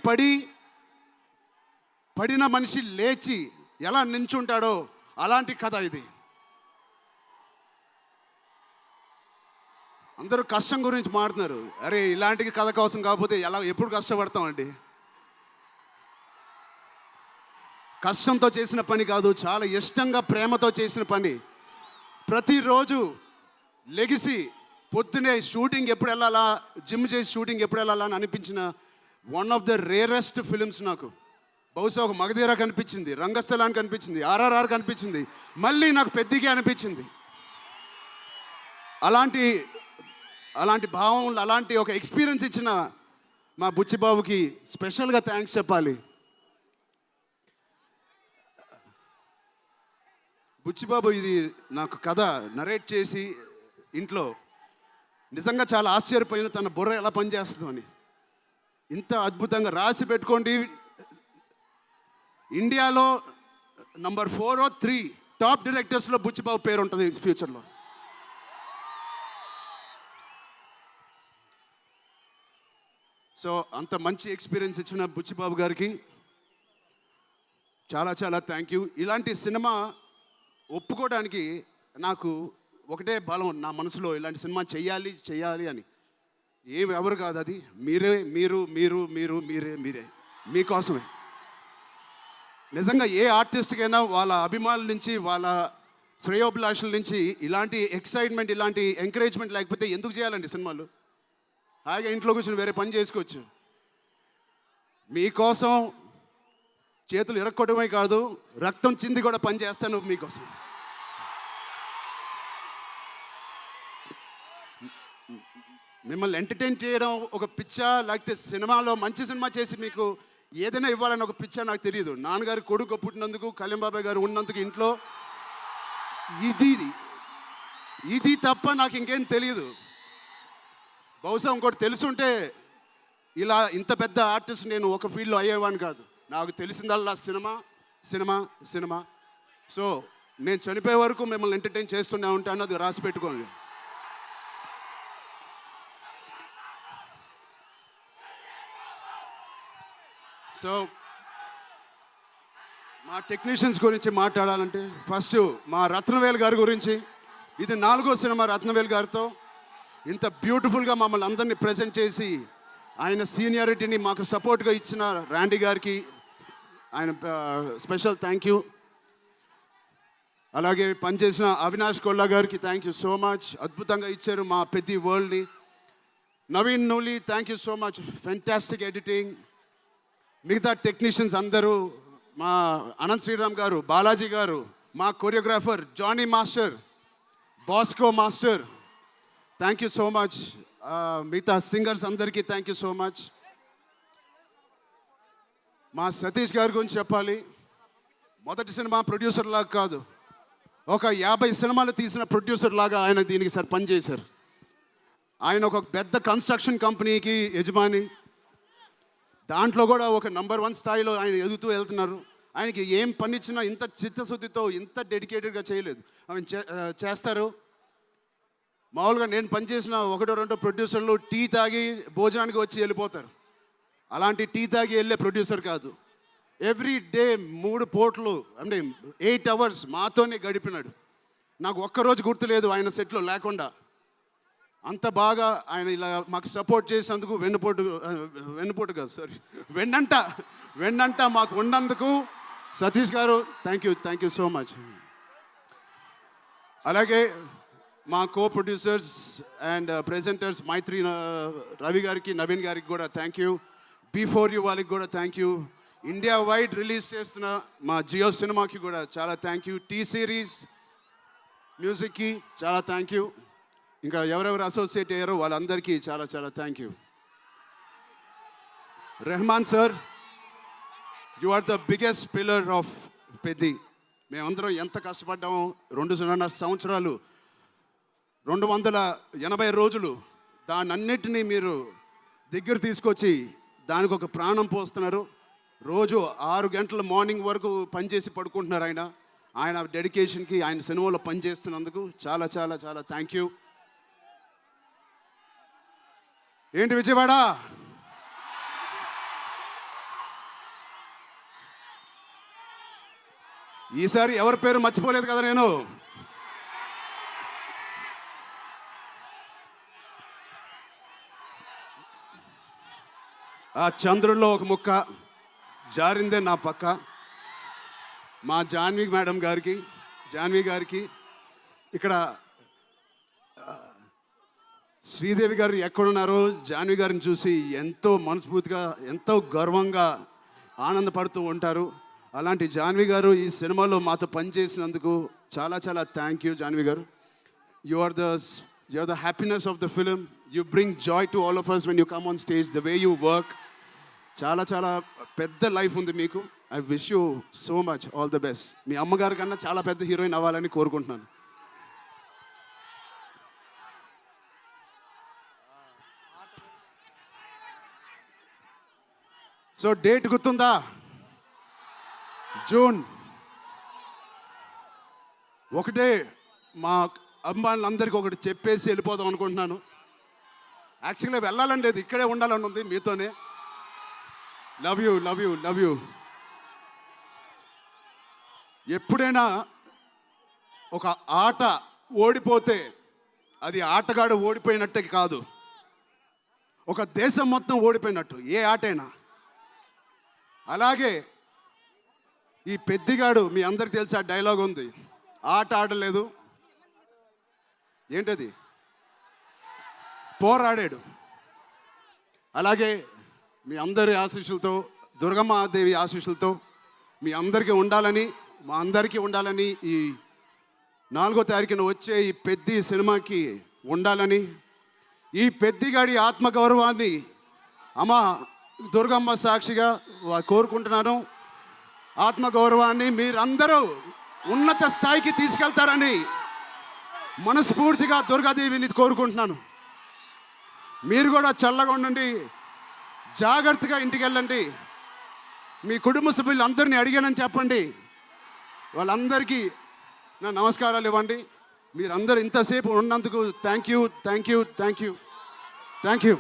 పడిన మనిషి లేచి ఎలా నించుంటాడో అలాంటి కథ ఇది. అందరూ కష్టం గురించి మాట్లాడుతున్నారు. అరే, ఇలాంటి కథ కోసం కాకపోతే ఎప్పుడు కష్టపడతామండి? కష్టంతో చేసిన పని కాదు, చాలా ఇష్టంగా ప్రేమతో చేసిన పని. ప్రతిరోజు లెగిసి పొద్దునే షూటింగ్ ఎప్పుడు వెళ్ళాలా, జిమ్ చేసి షూటింగ్ ఎప్పుడు వెళ్ళాలా అని అనిపించిన one of the rarest films నాకు. బహుశా ఒక మగధీర కనిపించింది, రంగస్థలానికి కనిపించింది, RRR కనిపించింది, మళ్ళీ నాకు పెద్దికి అనిపించింది. అలాంటి భావం, అలాంటి ఒక ఎక్స్పీరియన్స్ ఇచ్చిన మా బుచ్చిబాబుకి స్పెషల్గా థ్యాంక్స్ చెప్పాలి. బుచ్చిబాబు ఇది నాకు కథ నరేట్ చేసి ఇంట్లో నిజంగా చాలా ఆశ్చర్యపోయిన, తన బుర్ర ఎలా పనిచేస్తుందో అని. ఇంత అద్భుతంగా రాసి పెట్టుకోండి. ఇండియాలో నంబర్ 4 or 3 టాప్ డైరెక్టర్స్లో బుచ్చిబాబు పేరు ఉంటుంది ఫ్యూచర్లో. సో అంత మంచి ఎక్స్పీరియన్స్ ఇచ్చిన బుచ్చిబాబు గారికి చాలా చాలా థ్యాంక్ యూ. ఇలాంటి సినిమా ఒప్పుకోవడానికి నాకు ఒకటే బలం నా మనసులో, ఇలాంటి సినిమా చెయ్యాలి అని. ఎవరు కాదు, అది మీరే మీకోసమే. నిజంగా ఏ ఆర్టిస్ట్కైనా వాళ్ళ అభిమానుల నుంచి, వాళ్ళ శ్రేయోభిలాషుల నుంచి ఇలాంటి ఎక్సైట్మెంట్, ఇలాంటి ఎంకరేజ్మెంట్ లేకపోతే ఎందుకు చేయాలండి సినిమాలు? హాయిగా ఇంట్లో కూర్చొని వేరే పని చేసుకోవచ్చు. మీకోసం చేతులు ఇరక్కొట్టడమే కాదు, రక్తం చింది కూడా పని చేస్తాను మీకోసం. మిమ్మల్ని ఎంటర్టైన్ చేయడం ఒక పిచ్చా, లేకపోతే సినిమాలో మంచి సినిమా చేసి మీకు ఏదైనా ఇవ్వాలని ఒక పిచ్చా నాకు తెలియదు. నాన్నగారు కొడుకు పుట్టినందుకు, కళ్యాణ్ బాబాయ్ గారు ఉన్నందుకు ఇంట్లో ఇది తప్ప నాకు ఇంకేం తెలియదు. బహుశా ఇంకోటి తెలుసుంటే ఇలా ఇంత పెద్ద ఆర్టిస్ట్ నేను ఒక ఫీల్డ్లో అయ్యేవాడిని కాదు. నాకు తెలిసిందల్లా సినిమా. సో నేను చనిపోయే వరకు మిమ్మల్ని ఎంటర్టైన్ చేస్తూనే ఉంటాను, అది రాసి పెట్టుకోండి. సో మా టెక్నీషియన్స్ గురించి మాట్లాడాలంటే ఫస్ట్ మా రత్నవేల్ గారి గురించి. ఇది 4వ సినిమా రత్నవేల్ గారితో. ఇంత బ్యూటిఫుల్గా మమ్మల్ని అందరినీ ప్రజెంట్ చేసి ఆయన సీనియారిటీని మాకు సపోర్ట్గా ఇచ్చిన ర్యాండీ గారికి ఆయన స్పెషల్ థ్యాంక్ యూ. అలాగే పనిచేసిన అవినాష్ కొల్లా గారికి థ్యాంక్ యూ సో మచ్. అద్భుతంగా ఇచ్చారు మా పెద్ద వరల్డ్ని. Naveen Nooli thank you so much, fantastic editing. మిగతా టెక్నీషియన్స్ అందరూ, మా అనంత్ శ్రీరామ్ గారు, బాలాజీ గారు, మా choreographer Johnny master, Bosco master, thank you so much. మిగతా సింగర్స్ అందరికీ థ్యాంక్ యూ సో మచ్. మా సతీష్ గారి గురించి చెప్పాలి. మొదటి సినిమా ప్రొడ్యూసర్ లాగా కాదు, ఒక 50 సినిమాలు తీసిన ప్రొడ్యూసర్ లాగా ఆయన దీనికి సార్ పనిచేశారు. ఆయన ఒక పెద్ద కన్స్ట్రక్షన్ కంపెనీకి యజమాని, దాంట్లో కూడా ఒక నంబర్ 1 స్థాయిలో ఆయన ఎదుగుతూ వెళ్తున్నారు. ఆయనకి ఏం పని ఇచ్చినా ఇంత చిత్తశుద్ధితో, ఇంత డెడికేటెడ్గా చేయలేదు. ఆయన చేస్తారు. మామూలుగా నేను పనిచేసిన 1-2 ప్రొడ్యూసర్లు టీ తాగి భోజనానికి వచ్చి వెళ్ళిపోతారు. అలాంటి టీ తాగి వెళ్ళే ప్రొడ్యూసర్ కాదు. ఎవ్రీ డే 3 పూటలు అంటే 8 అవర్స్ మాతోనే గడిపినాడు. నాకు ఒక్కరోజు గుర్తులేదు ఆయన సెట్లో లేకుండా. అంత బాగా ఆయన ఇలా మాకు సపోర్ట్ చేసినందుకు, వెన్నుపోటు కాదు సారీ, వెన్నంట మాకు ఉన్నందుకు సతీష్ గారు థ్యాంక్ యూ సో మచ్. అలాగే మా కో ప్రొడ్యూసర్స్ అండ్ ప్రెజెంటర్స్ మైత్రి రవి గారికి, నవీన్ గారికి కూడా థ్యాంక్ యూ. బిఫోర్ యూ వాళ్ళకి కూడా thank you. India wide release చేస్తున్న మా జియో సినిమాకి కూడా చాలా థ్యాంక్ యూ. టీ సిరీస్ మ్యూజిక్కి చాలా థ్యాంక్ యూ. ఇంకా ఎవరెవరు అసోసియేట్ అయ్యారో వాళ్ళందరికీ చాలా చాలా thank you. Rahman sir, you are the biggest pillar of Peddi. మేమందరం ఎంత కష్టపడ్డామో 2.5 సంవత్సరాలు, 280 రోజులు, దానన్నిటినీ మీరు దగ్గర తీసుకొచ్చి దానికి ఒక ప్రాణం పోస్తున్నారు. రోజు 6 గంటల మార్నింగ్ వరకు పనిచేసి పడుకుంటున్నారు ఆయన డెడికేషన్కి, ఆయన సినిమాలో పనిచేస్తున్నందుకు చాలా చాలా చాలా థ్యాంక్ యూ. ఏంటి విజయవాడ, ఈసారి ఎవరి పేరు మర్చిపోలేదు కదా నేను. ఆ చంద్రుల్లో ఒక ముక్క జారిందే నా పక్క. మా జాన్వి గారికి ఇక్కడ శ్రీదేవి గారు ఎక్కడున్నారో జాన్వి గారిని చూసి ఎంతో మనస్ఫూర్తిగా, ఎంతో గర్వంగా ఆనందపడుతూ ఉంటారు. అలాంటి జాన్వి గారు ఈ సినిమాలో మాతో పనిచేసినందుకు చాలా చాలా thank you Janhvi garu. You are the happiness of the film. You bring joy to all of us when you come on stage, the way you work. చాలా చాలా పెద్ద లైఫ్ ఉంది మీకు. I wish you so much all the best. మీ అమ్మగారి కన్నా చాలా పెద్ద హీరోయిన్ అవ్వాలని కోరుకుంటున్నాను. సో డేట్ గుర్తుందా? జూన్. ఒకటే మా అమ్మాయిలందరికీ ఒకటి చెప్పేసి వెళ్ళిపోదాం అనుకుంటున్నాను. యాక్చువల్గా వెళ్ళాలని లేదు, ఇక్కడే ఉండాలని ఉంది మీతోనే. Love you. ఎప్పుడైనా ఒక ఆట ఓడిపోతే అది ఆటగాడు ఓడిపోయినట్టే కాదు, ఒక దేశం మొత్తం ఓడిపోయినట్టు ఏ ఆటైనా. అలాగే ఈ పెద్దిగాడు, మీ అందరికి తెలిసి ఆ డైలాగ్ ఉంది, ఆట ఆడలేదు, ఏంటది, పోరాడాడు. అలాగే మీ అందరి ఆశీస్సులతో, దుర్గమ్మాదేవి ఆశీస్సులతో మీ అందరికీ ఉండాలని, మా అందరికీ ఉండాలని, ఈ 4వ తారీఖున వచ్చే ఈ పెద్ది సినిమాకి ఉండాలని, ఈ పెద్దిగాడి ఆత్మగౌరవాన్ని అమ్మ దుర్గమ్మ సాక్షిగా కోరుకుంటున్నాను. ఆత్మగౌరవాన్ని మీరందరూ ఉన్నత స్థాయికి తీసుకెళ్తారని మనస్ఫూర్తిగా దుర్గాదేవిని కోరుకుంటున్నాను. మీరు కూడా చల్లగా ఉండండి, జాగ్రత్తగా ఇంటికి వెళ్ళండి. మీ కుటుంబ సభ్యులు అందరినీ అడిగానని చెప్పండి. వాళ్ళందరికీ నా నమస్కారాలు ఇవ్వండి. మీరందరూ ఇంతసేపు ఉన్నందుకు థ్యాంక్ యూ.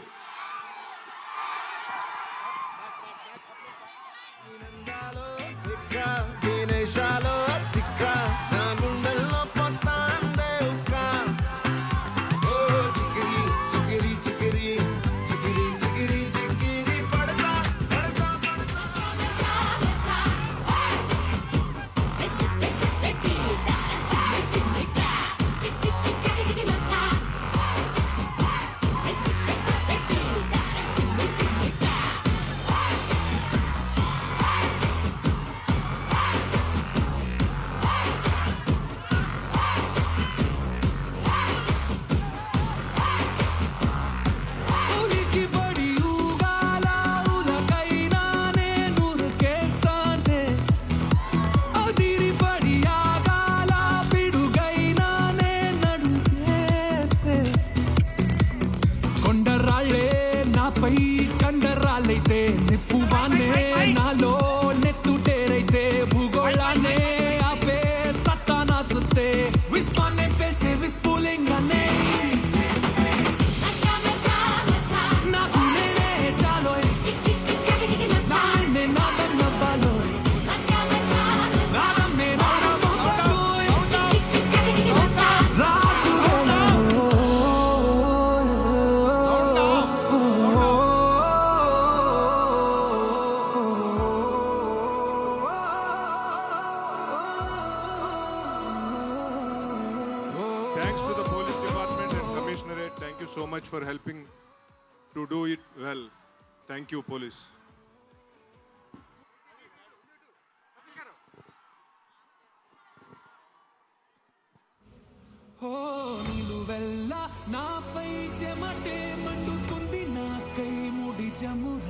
నాపై కండరాలైతే నిప్పువానే నాలో నెత్తుటేరైతే భూగోళాన్నే ఆపే సత్తా నా సొత్తే విశ్వాన్నే పేల్చే విస్ఫులింగానే నాకు నేనే చాలోయ్ నాన్నే నాదన్న బాలోయ్ రానమ్మే రానమ్మోయ్ Thanks to the police department and commissionerate. Thank you so much for helping to do it well. Thank you, police. ఓ నిలువెల్ల నాపై చెమటే మండుతుంది నాకై ముడి జమురు